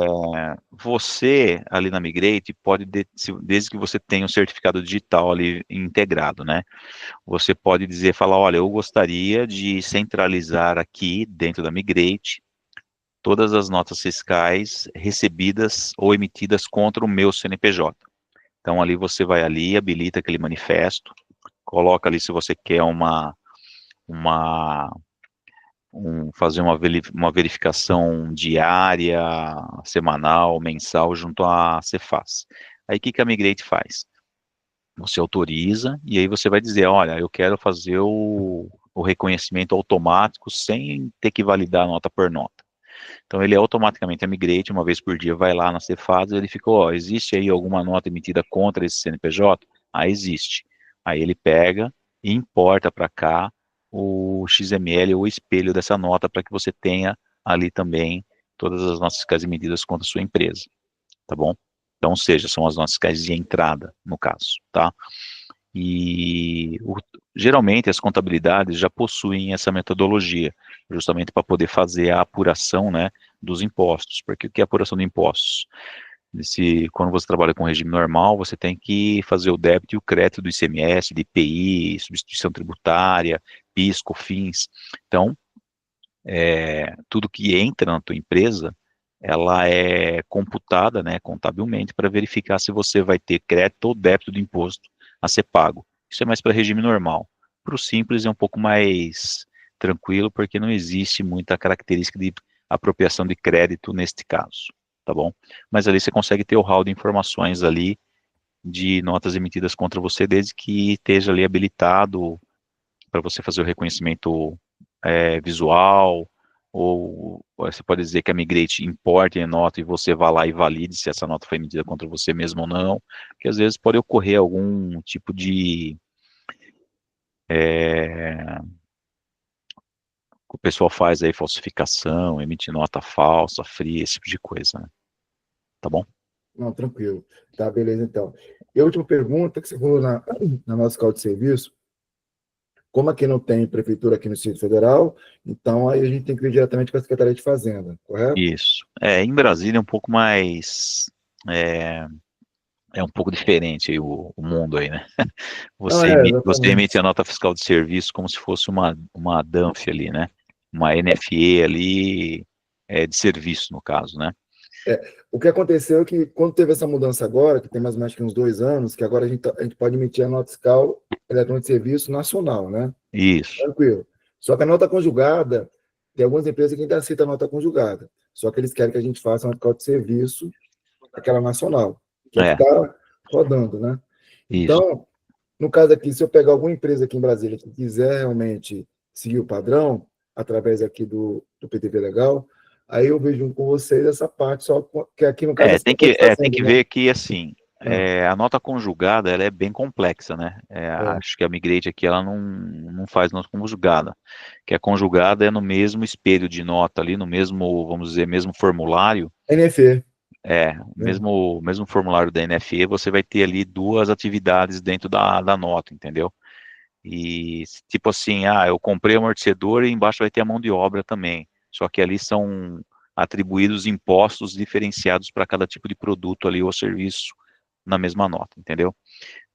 você ali na Migrate pode, desde que você tenha um certificado digital ali integrado, né? Você pode dizer, falar, olha, eu gostaria de centralizar aqui dentro da Migrate todas as notas fiscais recebidas ou emitidas contra o meu CNPJ. Então ali você vai ali, habilita aquele manifesto, coloca ali se você quer uma fazer uma verificação diária, semanal, mensal junto à Cefaz. Aí o que que a Migrate faz? Você autoriza e aí você vai dizer, olha, eu quero fazer o reconhecimento automático sem ter que validar nota por nota. Então ele automaticamente, a Migrate, uma vez por dia, vai lá na Cefaz e ele fica, ó, existe aí alguma nota emitida contra esse CNPJ? Ah, existe. Aí ele pega e importa para cá o XML ou o espelho dessa nota para que você tenha ali também todas as notas fiscais emitidas contra a sua empresa, tá bom? Então, ou seja, são as notas fiscais de entrada, no caso, tá? E geralmente as contabilidades já possuem essa metodologia, justamente para poder fazer a apuração, né, dos impostos. Porque o que é apuração de impostos? Quando você trabalha com regime normal, você tem que fazer o débito e o crédito do ICMS, de IPI, substituição tributária, PIS, COFINS. Então, tudo que entra na tua empresa, ela é computada, né, contabilmente para verificar se você vai ter crédito ou débito de imposto a ser pago. Isso é mais para regime normal. Para o simples é um pouco mais tranquilo, porque não existe muita característica de apropriação de crédito neste caso, tá bom? Mas ali você consegue ter o hall de informações ali de notas emitidas contra você, desde que esteja ali habilitado para você fazer o reconhecimento visual, ou você pode dizer que a Migrate importe a nota e você vá lá e valide se essa nota foi emitida contra você mesmo ou não, porque às vezes pode ocorrer algum tipo de o pessoal faz aí falsificação, emite nota falsa, fria, esse tipo de coisa, né? Tá bom? Não, tranquilo. Tá, beleza, então. E a última pergunta que você falou na nossa escola de serviço, como aqui não tem prefeitura aqui no Distrito Federal, então aí a gente tem que ir diretamente com a Secretaria de Fazenda, correto? Isso. Em Brasília é um pouco mais. É, é um pouco diferente aí o mundo aí, né? Não, Você emite exatamente. a nota fiscal de serviço como se fosse uma DANF ali, né? Uma NFE ali, de serviço, no caso, né? O que aconteceu é que, quando teve essa mudança agora, que tem mais ou menos que uns 2 anos, que agora a gente pode emitir a nota fiscal eletrônica de serviço nacional, né? Isso. Tranquilo. Só que a nota conjugada, tem algumas empresas que ainda aceitam a nota conjugada. Só que eles querem que a gente faça uma nota fiscal de serviço, aquela nacional, que é que É, está rodando, né? isso. Então, no caso aqui, se eu pegar alguma empresa aqui em Brasília que quiser realmente seguir o padrão, através aqui do PDV Legal, aí eu vejo com vocês essa parte, só que aqui no caso é a Secretaria de Tem Fazenda, que né? ver que, assim, Ah, a nota conjugada, ela é bem complexa, né? é. Acho que a Migrate aqui, ela não faz nota conjugada. Que a conjugada é no mesmo espelho de nota ali, no mesmo, vamos dizer, mesmo formulário, NFE, né? mesmo formulário da NFE, você vai ter ali duas atividades dentro da nota, entendeu? E tipo assim, eu comprei o amortecedor e embaixo vai ter a mão de obra também. Só que ali são atribuídos impostos diferenciados para cada tipo de produto ali ou serviço na mesma nota, entendeu?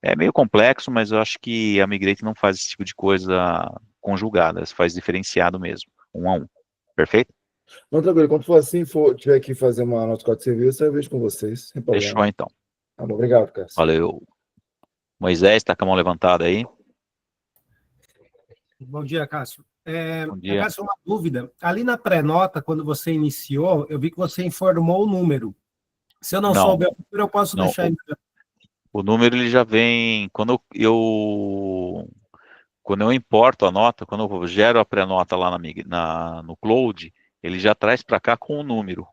É meio complexo, mas eu acho que a Migrate não faz esse tipo de coisa conjugada, faz diferenciado mesmo, um a um. Perfeito? Não, tranquilo, quando for assim, tiver que fazer uma nota fiscal de serviço, eu vejo com vocês, sem problema. Fechou então. Tá bom, obrigado, Cássio. Valeu. Moisés, está com a mão levantada aí? Bom dia, Cássio. Bom dia. Cássio, uma dúvida. Ali na pré-nota, quando você iniciou, eu vi que você informou o número. Se eu não Não, souber o número, eu posso não. deixar. O número ele já vem quando eu importo a nota, quando eu gero a pré-nota lá no Cloud, ele já traz para cá com o número.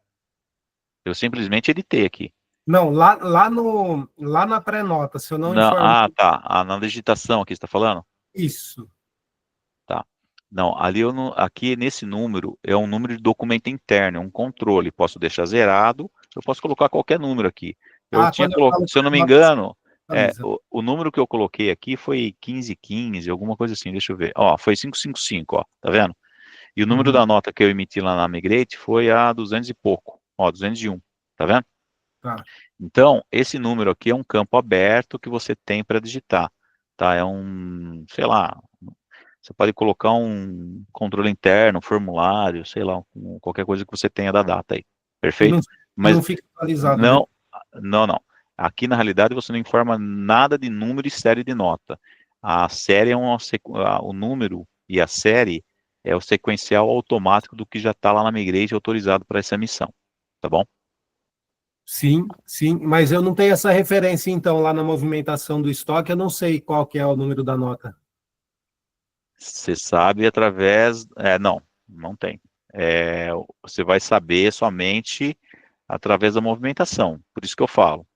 Eu simplesmente editei aqui. Não, lá na pré-nota, se eu não informei. Tá. Na digitação aqui, você está falando? Isso. Tá. Não, ali eu não, aqui nesse número é um número de documento interno, é um controle. Posso deixar zerado, eu posso colocar qualquer número aqui. Eu tinha Quando eu falo se eu não me nota, engano, atualiza. o número que eu coloquei aqui foi 1515, alguma coisa assim, deixa eu ver. Ó, foi 555, ó, tá vendo? E o número Uhum, da nota que eu emiti lá na Migrate foi a 200 e pouco, ó, 201, tá vendo? tá. Então, esse número aqui é um campo aberto que você tem para digitar, tá? É um, sei lá, você pode colocar um controle interno, um formulário, sei lá, qualquer coisa que você tenha da data aí. E não, Perfeito? e Mas não fica atualizado, né? não, não. Aqui na realidade você não informa nada de número e série de nota. A série é o número e a série é o sequencial automático do que já está lá na Migrate autorizado para essa missão. Tá bom? Sim, sim, mas eu não tenho essa referência, então, lá na movimentação do estoque, eu não sei qual que é o número da nota. Você sabe através. Não tem. Você vai saber somente através da movimentação. Por isso que eu falo.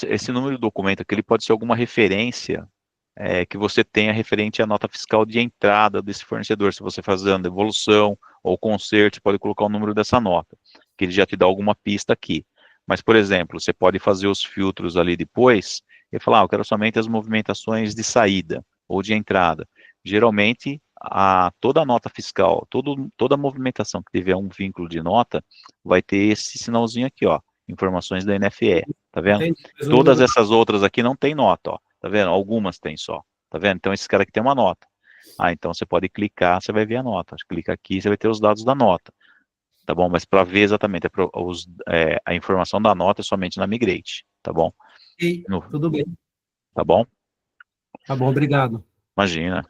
Esse número de documento aqui, ele pode ser alguma referência que você tenha referente à nota fiscal de entrada desse fornecedor. Se você fazendo devolução ou conserto, você pode colocar o número dessa nota, que ele já te dá alguma pista aqui. Mas, por exemplo, você pode fazer os filtros ali depois e falar, eu quero somente as movimentações de saída ou de entrada. Geralmente, toda a nota fiscal, toda a movimentação que tiver um vínculo de nota, vai ter esse sinalzinho aqui, ó, informações da NFE, tá vendo? Entende? Mas o Todas número essas outras aqui não tem nota, ó. Tá vendo? Algumas tem só. Tá vendo? Então, esse cara aqui tem uma nota. Então você pode clicar, você vai ver a nota. Clica aqui, você vai ter os dados da nota. Tá bom? Mas para ver exatamente a informação da nota é somente na Migrate. Tá bom? ok, No- tudo bem. tá bom? Tá bom, obrigado. Imagina.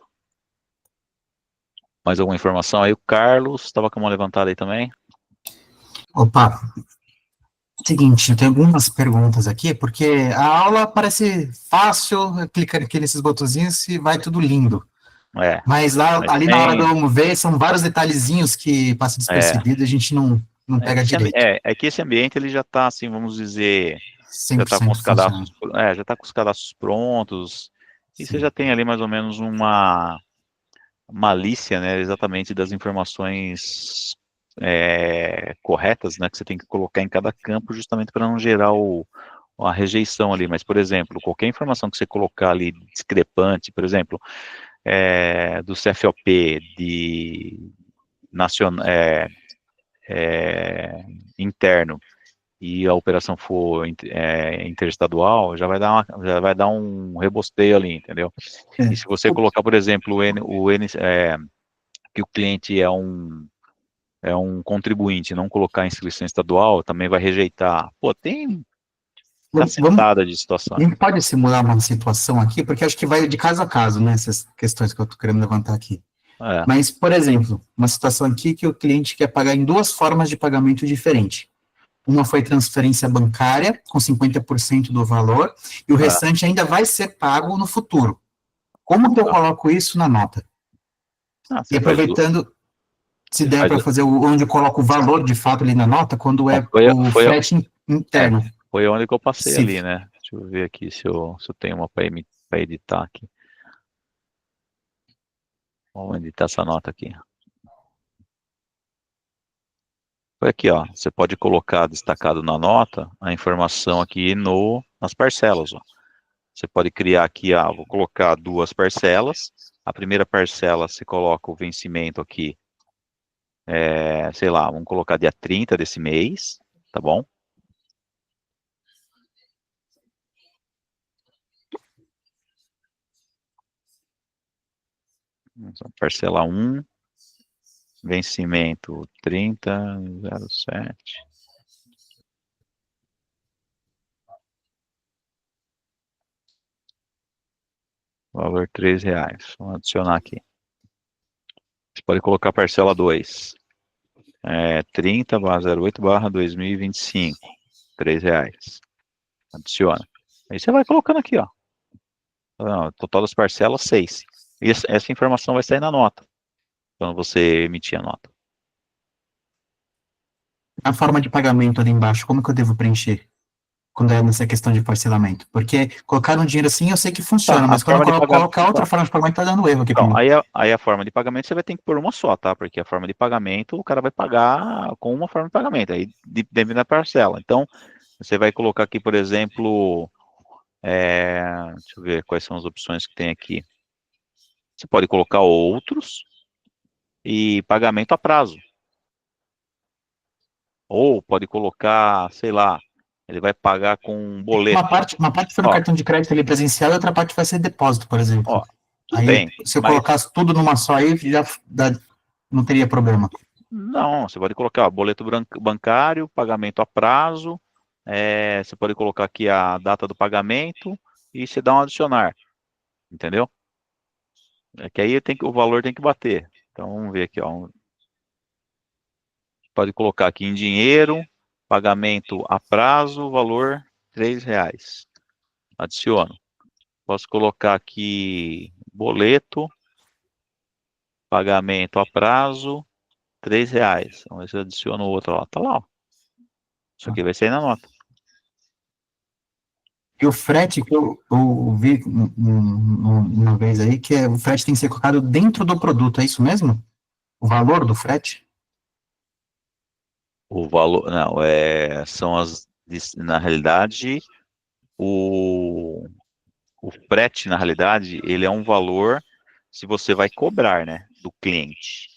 Mais alguma informação aí? O Carlos estava com uma levantada aí também? Opa, seguinte, eu tenho algumas perguntas aqui, porque a aula parece fácil, clica aqui nesses botõezinhos e vai tudo lindo. É. Mas lá, Mas ali na hora do tem. vamos ver, são vários detalhezinhos que passam É, despercebidos e a gente não pega direito. é que esse ambiente ele já está, assim, vamos dizer, já está com 100% os cadastros, funcionando. já está com os cadastros prontos, e você Sim. já tem ali mais ou menos uma malícia, né, exatamente das informações corretas, né, que você tem que colocar em cada campo, justamente para não gerar a rejeição ali. Mas, por exemplo, qualquer informação que você colocar ali discrepante, por exemplo, do CFOP, de nacional, interno, e a operação for interestadual, já vai dar um rebosteio ali, entendeu? É. E se você colocar, por exemplo, que o cliente é um contribuinte, não colocar inscrição estadual, também vai rejeitar. Pô, tem Vamos, cacetada de situação. a gente pode simular uma situação aqui, porque acho que vai de caso a caso, né, essas questões que eu estou querendo levantar aqui. É, Mas, por exemplo, uma situação aqui que o cliente quer pagar em duas formas de pagamento diferentes. Uma foi transferência bancária, com 50% do valor, e o é, restante ainda vai ser pago no futuro. Como que eu tá. coloco isso na nota? E Você faz, aproveitando, se você der faz, para fazer onde eu coloco o valor de fato ali na nota, quando bom, é o frete é, interno. foi onde que eu passei Sim. ali, né? Deixa eu ver aqui se eu tenho uma para editar aqui. Vamos editar essa nota aqui. Foi aqui, ó. Você pode colocar destacado na nota a informação aqui nas parcelas, ó. Você pode criar aqui, vou colocar duas parcelas. A primeira parcela você coloca o vencimento aqui, sei lá, vamos colocar dia 30 desse mês, tá bom? Parcela 1, vencimento 30/07. Valor R$ 3. Vamos adicionar aqui. Você pode colocar parcela 2. 30/08/2025. R$ 3. Adiciona. Aí você vai colocando aqui, ó. Total das parcelas, 6. E essa informação vai sair na nota, quando você emitir a nota. A forma de pagamento ali embaixo, como que eu devo preencher? quando é nessa questão de parcelamento? Porque colocar um dinheiro assim eu sei que funciona, Tá, mas a quando eu forma de pagamento. colocar outra forma de pagamento tá dando erro aqui para Então, mim. aí a forma de pagamento você vai ter que pôr uma só, tá? Porque a forma de pagamento o cara vai pagar com uma forma de pagamento, aí depende da parcela. Então, você vai colocar aqui, por exemplo, deixa eu ver quais são as opções que tem aqui. Você pode colocar outros e pagamento a prazo. Ou pode colocar, sei lá, ele vai pagar com um boleto. Uma parte foi no Ó, cartão de crédito ali presencial e outra parte vai ser depósito, por exemplo. ó, tudo Aí, bem, se eu mas colocasse tudo numa só aí, não teria problema. não, você pode colocar ó, boleto bancário, pagamento a prazo, você pode colocar aqui a data do pagamento e você dá um adicionar, entendeu? É que aí o valor tem que bater. Então vamos ver aqui, ó. Pode colocar aqui em dinheiro, pagamento a prazo, valor R$ 3. Adiciono. Posso colocar aqui boleto, pagamento a prazo, R$ 3. Vamos ver se eu adiciono outro lá. Tá lá, ó. Isso aqui vai sair na nota. E o frete que eu vi uma vez aí, que o frete tem que ser colocado dentro do produto, é isso mesmo? O valor do frete? O valor, não, na realidade, o, o frete, na realidade, ele é um valor se você vai cobrar, né, do cliente.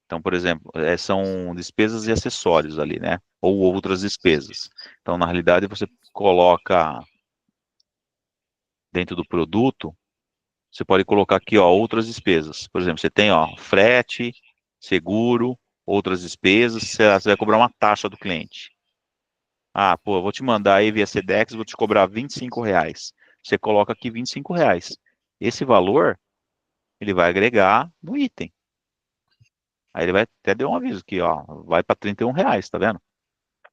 Então, por exemplo, são despesas e acessórios ali, né, ou outras despesas. Então, na realidade, você coloca dentro do produto, você pode colocar aqui, ó, outras despesas. Por exemplo, você tem, ó, frete, seguro, outras despesas, você vai cobrar uma taxa do cliente. Ah, pô, eu vou te mandar aí via Sedex, vou te cobrar R$ 25. Você coloca aqui R$ 25. Esse valor, ele vai agregar no item. Aí ele vai até dar um aviso aqui, ó, vai para R$ 31, tá vendo?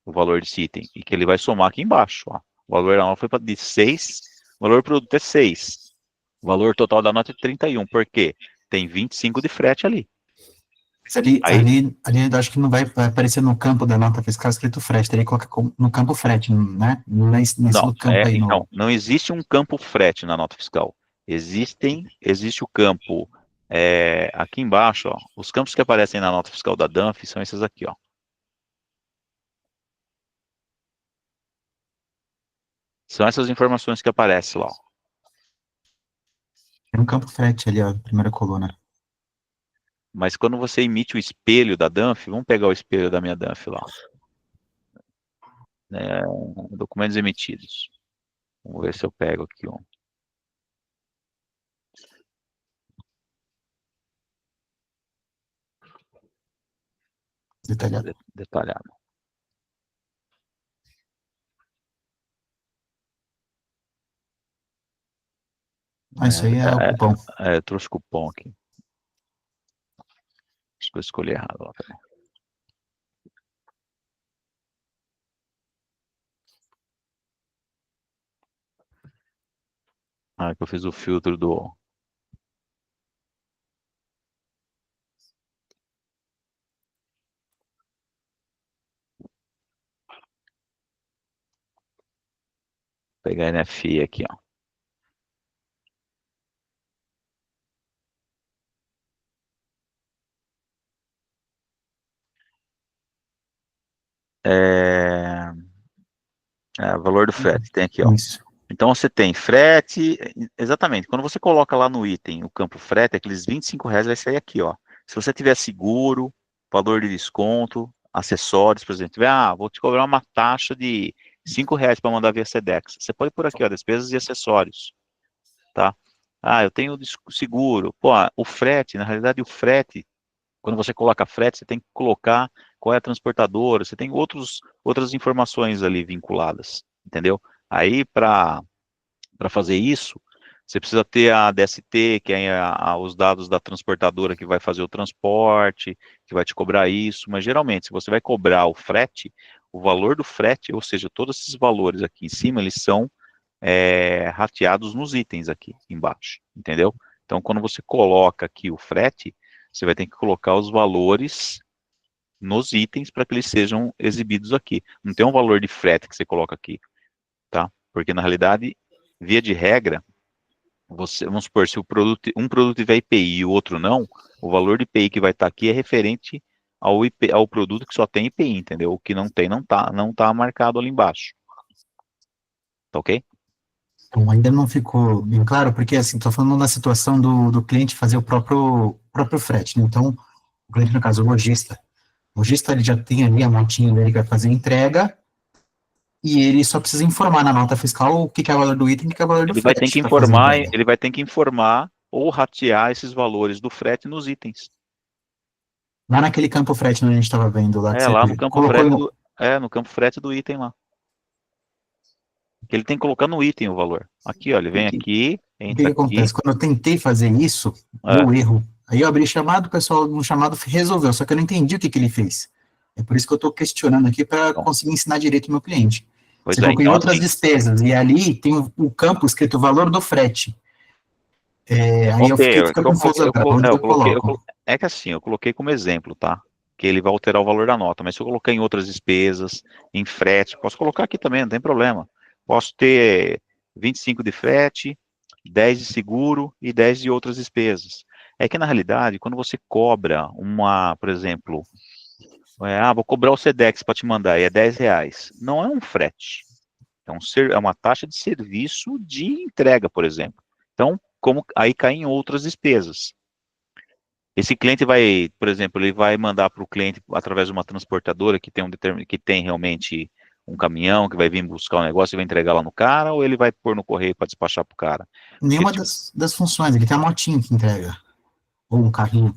O valor desse item. E que ele vai somar aqui embaixo, ó. O valor da nota foi de 6, o valor do produto é 6. O valor total da nota é 31. Por quê? Tem 25 de frete ali. Mas ali, Aí, ali, ali eu acho que não vai aparecer no campo da nota fiscal escrito frete, teria que colocar no campo frete, né? Nesse não, do campo aí, então, no... não existe um campo frete na nota fiscal. Existe o campo aqui embaixo, ó. Os campos que aparecem na nota fiscal da DANF são esses aqui, ó. São essas informações que aparecem lá, ó. Tem um campo frete ali, ó, primeira coluna. Mas quando você emite o espelho da DANF, vamos pegar o espelho da minha DANF lá, né, documentos emitidos. Vamos ver se eu pego aqui, ó. Detalhado. Detalhado. Ah, isso aí é o cupom. Eu trouxe cupom aqui. Acho que eu escolhi errado lá. Peraí. Ah, que eu fiz o filtro do... Vou pegar a NFI aqui, ó. Valor do frete, tem aqui, ó. Isso. Então você tem frete, exatamente. Quando você coloca lá no item o campo frete, aqueles R$ 25 vai sair aqui, ó. Se você tiver seguro, valor de desconto, acessórios, por exemplo, vou te cobrar uma taxa de R$ 5 para mandar via Sedex. Você pode pôr aqui, ó, despesas e acessórios, tá? Ah, eu tenho seguro. Pô, o frete, na realidade o frete, quando você coloca frete, você tem que colocar qual é a transportadora, você tem outras informações ali vinculadas, entendeu? Aí, para fazer isso, você precisa ter a DST, que é os dados da transportadora que vai fazer o transporte, que vai te cobrar isso, mas geralmente, se você vai cobrar o frete, o valor do frete, ou seja, todos esses valores aqui em cima, eles são rateados nos itens aqui embaixo, entendeu? Então, quando você coloca aqui o frete, você vai ter que colocar os valores nos itens para que eles sejam exibidos aqui. Não tem um valor de frete que você coloca aqui. Porque, na realidade, via de regra, vamos supor, se um produto tiver IPI e o outro não, o valor de IPI que vai estar aqui é referente ao produto que só tem IPI, entendeu? O que não tem, não tá marcado ali embaixo. Tá ok? Então, ainda não ficou bem claro, porque, assim, estou falando na situação do cliente fazer o próprio frete, né? Então, o cliente, no caso, o lojista, ele já tem ali a motinha dele que vai fazer a entrega, e ele só precisa informar na nota fiscal o que é o valor do item e o que é o valor do Ele vai ter que frete para fazer a informar, entrega. ele vai ter que informar ou ratear esses valores do frete nos itens. Lá naquele campo frete onde a gente estava vendo lá, que você Lá no campo colocou frete no campo frete do item lá. Que ele tem que colocar no item o valor. Aqui, ó, ele vem aqui, o que entra aqui. acontece? Quando eu tentei fazer isso, É, deu erro. Aí eu abri chamado, o pessoal no chamado resolveu, só que eu não entendi o que ele fez. É por isso que eu estou questionando aqui para bom, conseguir ensinar direito o meu cliente. pois Você é, colocou em então outras assim, despesas, e ali tem o campo escrito valor do frete. Aí eu ok, fico confuso agora, onde eu coloco? é que assim, eu coloquei como exemplo, tá? Que ele vai alterar o valor da nota, mas se eu colocar em outras despesas, em frete, posso colocar aqui também, não tem problema. Posso ter 25 de frete, 10 de seguro e 10 de outras despesas. É que na realidade, quando você cobra por exemplo, vou cobrar o Sedex para te mandar, e é R$ 10. Não é um frete. É uma taxa de serviço de entrega, por exemplo. Então, aí cai em outras despesas. Esse cliente vai, por exemplo, ele vai mandar para o cliente através de uma transportadora que tem realmente um caminhão que vai vir buscar o negócio e vai entregar lá no cara, ou ele vai pôr no correio para despachar para o cara? Porque Nenhuma das funções, ele tem a motinha que entrega, ou um carrinho,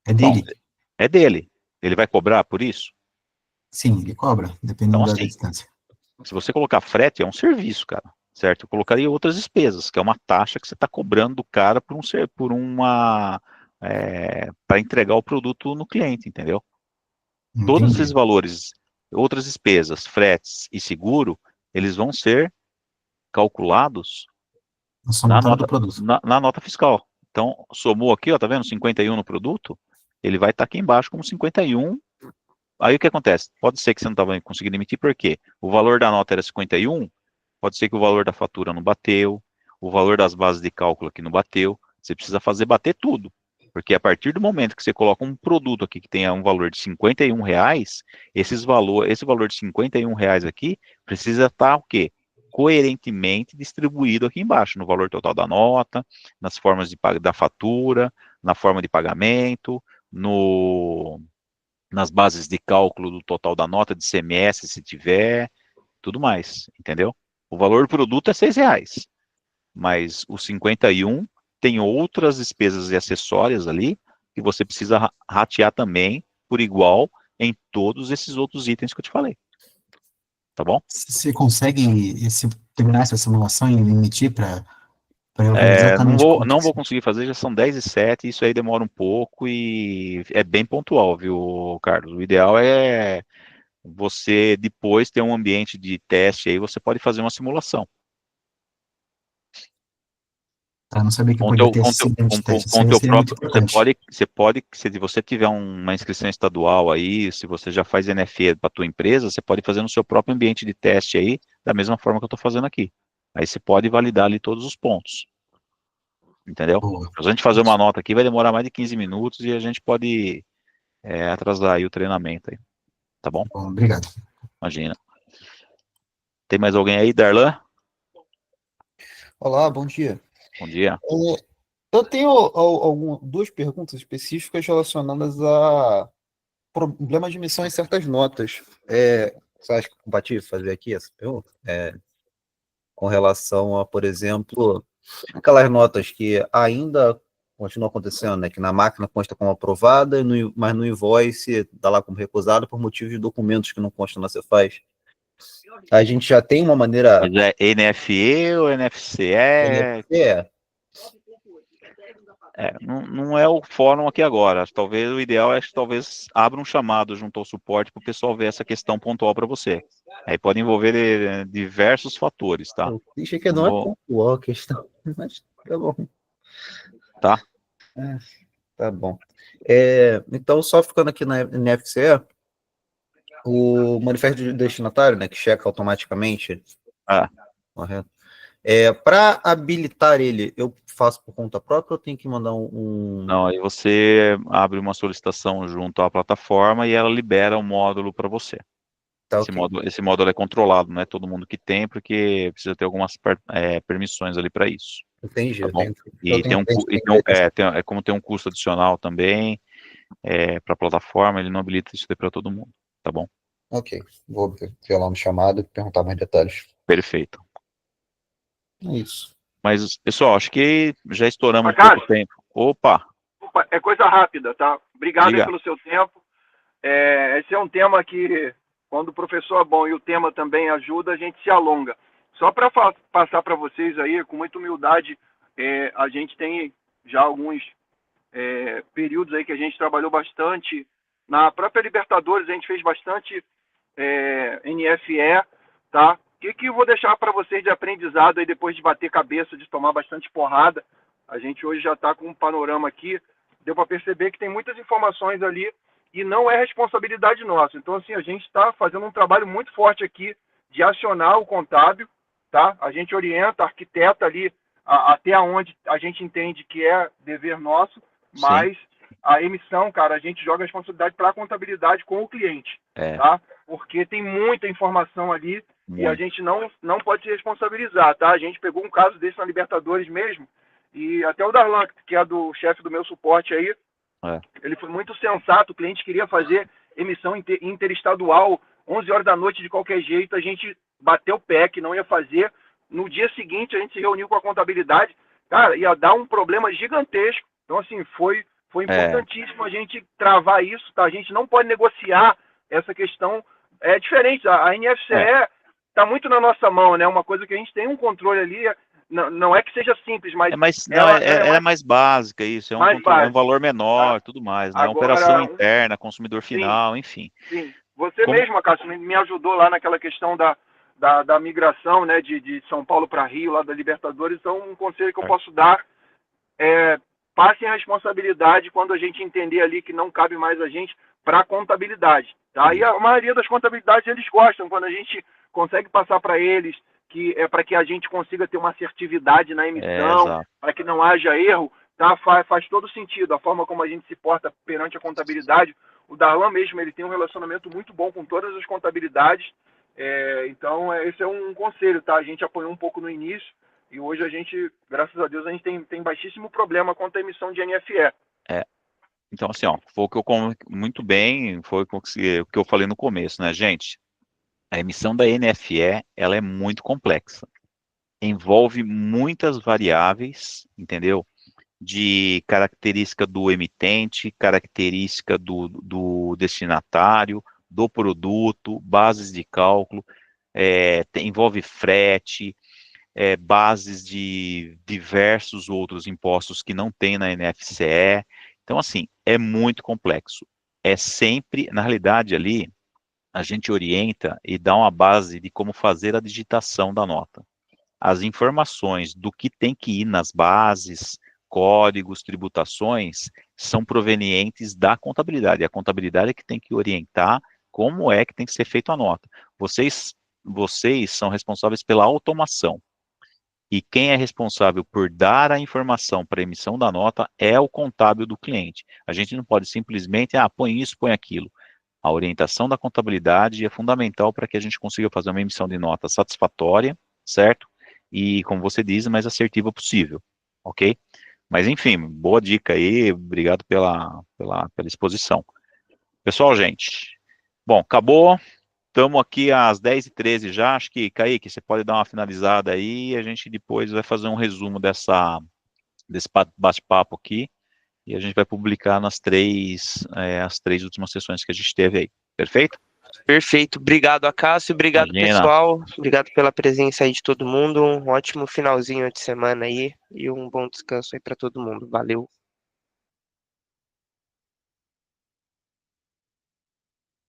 é bom, dele. é dele. Ele vai cobrar por isso? Sim, ele cobra, Então, dependendo da assim, distância. se você colocar frete, é um serviço, cara, certo? Eu colocaria outras despesas, que é uma taxa que você está cobrando do cara para entregar o produto no cliente, entendeu? Todos esses Entendi. valores, outras despesas, fretes e seguro, eles vão ser calculados A na somatória do nota, produto. na nota fiscal. Então, somou aqui, ó, tá vendo? 51 no produto, ele vai estar aqui embaixo como 51. Aí o que acontece? Pode ser que você não estava conseguindo emitir, por quê? O valor da nota era 51, pode ser que o valor da fatura não bateu, o valor das bases de cálculo aqui não bateu, você precisa fazer bater tudo. Porque a partir do momento que você coloca um produto aqui que tenha um valor de R$ 51, esse valor de R$ 51 aqui precisa estar o quê? Coerentemente distribuído aqui embaixo, no valor total da nota, nas formas da fatura, na forma de pagamento, nas bases de cálculo do total da nota de CMS, se tiver, tudo mais, entendeu? O valor do produto é R$ 6, mas o 51 tem outras despesas e acessórias ali que você precisa ratear também por igual em todos esses outros itens que eu te falei. Tá bom? Você consegue terminar essa simulação e emitir para eu ver exatamente como que Não vou conseguir fazer, já são 10h07, isso aí demora um pouco e é bem pontual, viu, Carlos? O ideal é você depois ter um ambiente de teste aí, você pode fazer uma simulação. para não saber que Com podia teu, ter com esse teu, segmento com, de com, teste. Isso com aí teu seria muito próprio, importante. se você tiver uma inscrição estadual aí, se você já faz NFE para tua empresa, você pode fazer no seu próprio ambiente de teste aí, da mesma forma que eu estou fazendo aqui. Aí você pode validar ali todos os pontos, entendeu? Boa. Se a gente fazer uma nota aqui, vai demorar mais de 15 minutos e a gente pode atrasar aí o treinamento aí, tá bom? Bom, obrigado. Imagina. Tem mais alguém aí, Darlan? Olá, bom dia. Bom dia. Eu tenho duas perguntas específicas relacionadas a problemas de emissão em certas notas. Você acha que é compatível fazer aqui essa pergunta? Com relação a, por exemplo, aquelas notas que ainda continuam acontecendo, né? Que na máquina consta como aprovada, mas no invoice dá lá como recusado por motivo de documentos que não constam na Cefaz. A gente já tem uma maneira... Mas é NFE ou NFC? Não é o fórum aqui agora. Talvez o ideal é que talvez abra um chamado junto ao suporte para o pessoal ver essa questão pontual para você. Aí pode envolver diversos fatores, tá? Deixa que não é pontual a questão, mas tá bom. Tá? Tá bom. Então, só ficando aqui na NFCE, o manifesto de destinatário, né, que checa automaticamente Ah, Correto. Para habilitar ele, eu faço por conta própria ou tenho que mandar não, aí você abre uma solicitação junto à plataforma e ela libera o módulo para você. Tá, Esse ok. esse módulo é controlado, não é todo mundo que tem, porque precisa ter algumas permissões ali para isso, Entendi. tá Eu bom? tenho, E tem que- como tem um custo adicional também para a plataforma, ele não habilita isso para todo mundo, tá bom? Ok. Vou ver lá no chamado e perguntar mais detalhes. Perfeito. É isso. Mas, pessoal, acho que já estouramos um Acácio, pouco o tempo. Opa, opa, é coisa rápida, tá? Obrigado aí diga. pelo seu tempo. Esse é um tema que, quando o professor é bom e o tema também ajuda, a gente se alonga. Só para passar para vocês aí, com muita humildade, a gente tem já alguns períodos aí que a gente trabalhou bastante. Na própria Libertadores, a gente fez bastante NFE, tá? O que eu vou deixar para vocês de aprendizado aí depois de bater cabeça, de tomar bastante porrada? A gente hoje já está com um panorama aqui, deu para perceber que tem muitas informações ali e não é responsabilidade nossa. Então, assim, a gente está fazendo um trabalho muito forte aqui de acionar o contábil, tá? A gente orienta, arquiteta ali até onde a gente entende que é dever nosso, mas a emissão, cara, a gente joga a responsabilidade para a contabilidade com o cliente, tá? Porque tem muita informação ali e a gente não pode se responsabilizar, tá? A gente pegou um caso desse na Libertadores mesmo, e até o Darlan, que é do chefe do meu suporte aí, ele foi muito sensato, o cliente queria fazer emissão interestadual, 11 horas da noite de qualquer jeito, a gente bateu o pé que não ia fazer. No dia seguinte a gente se reuniu com a contabilidade, cara, ia dar um problema gigantesco. Então, assim, foi importantíssimo a gente travar isso, tá? A gente não pode negociar essa questão. É diferente, a NFCE está muito na nossa mão, né? Uma coisa que a gente tem um controle ali, não é que seja simples, mas ela é mais básica isso, é um valor menor, tudo mais, né? Agora, operação interna, consumidor final, enfim. Sim, você mesmo, Cássio, me ajudou lá naquela questão da migração, né, de São Paulo para Rio, lá da Libertadores. Então, um conselho que eu posso dar é: passem a responsabilidade quando a gente entender ali que não cabe mais a gente para a contabilidade, tá? E a maioria das contabilidades eles gostam quando a gente consegue passar para eles que é para que a gente consiga ter uma assertividade na emissão, para que não haja erro, tá? Faz todo sentido a forma como a gente se porta perante a contabilidade. O Darlan mesmo, ele tem um relacionamento muito bom com todas as contabilidades. Então, esse é um conselho, tá? A gente apoiou um pouco no início e hoje a gente, graças a Deus, a gente tem baixíssimo problema quanto à emissão de NFE. Então, assim, foi o que eu muito bem, foi o que eu falei no começo, né, gente? A emissão da NFE, ela é muito complexa. Envolve muitas variáveis, entendeu? De característica do emitente, característica do destinatário, do produto, bases de cálculo, envolve frete, bases de diversos outros impostos que não tem na NFCE. Então, assim, é muito complexo. É sempre, na realidade, ali, a gente orienta e dá uma base de como fazer a digitação da nota. As informações do que tem que ir nas bases, códigos, tributações, são provenientes da contabilidade. A contabilidade é que tem que orientar como é que tem que ser feita a nota. Vocês são responsáveis pela automação. E quem é responsável por dar a informação para a emissão da nota é o contábil do cliente. A gente não pode simplesmente, põe isso, põe aquilo. A orientação da contabilidade é fundamental para que a gente consiga fazer uma emissão de nota satisfatória, certo? E, como você diz, mais assertiva possível, ok? Mas, enfim, boa dica aí, obrigado pela exposição. Pessoal, gente, bom, acabou, estamos aqui às 10h13 já, acho que, Kaique, você pode dar uma finalizada aí, e a gente depois vai fazer um resumo desse bate-papo aqui, e a gente vai publicar as três últimas sessões que a gente teve aí. Perfeito? Perfeito. Obrigado, Acácio. Obrigado, pessoal. Obrigado pela presença aí de todo mundo. Um ótimo finalzinho de semana aí e um bom descanso aí para todo mundo. Valeu.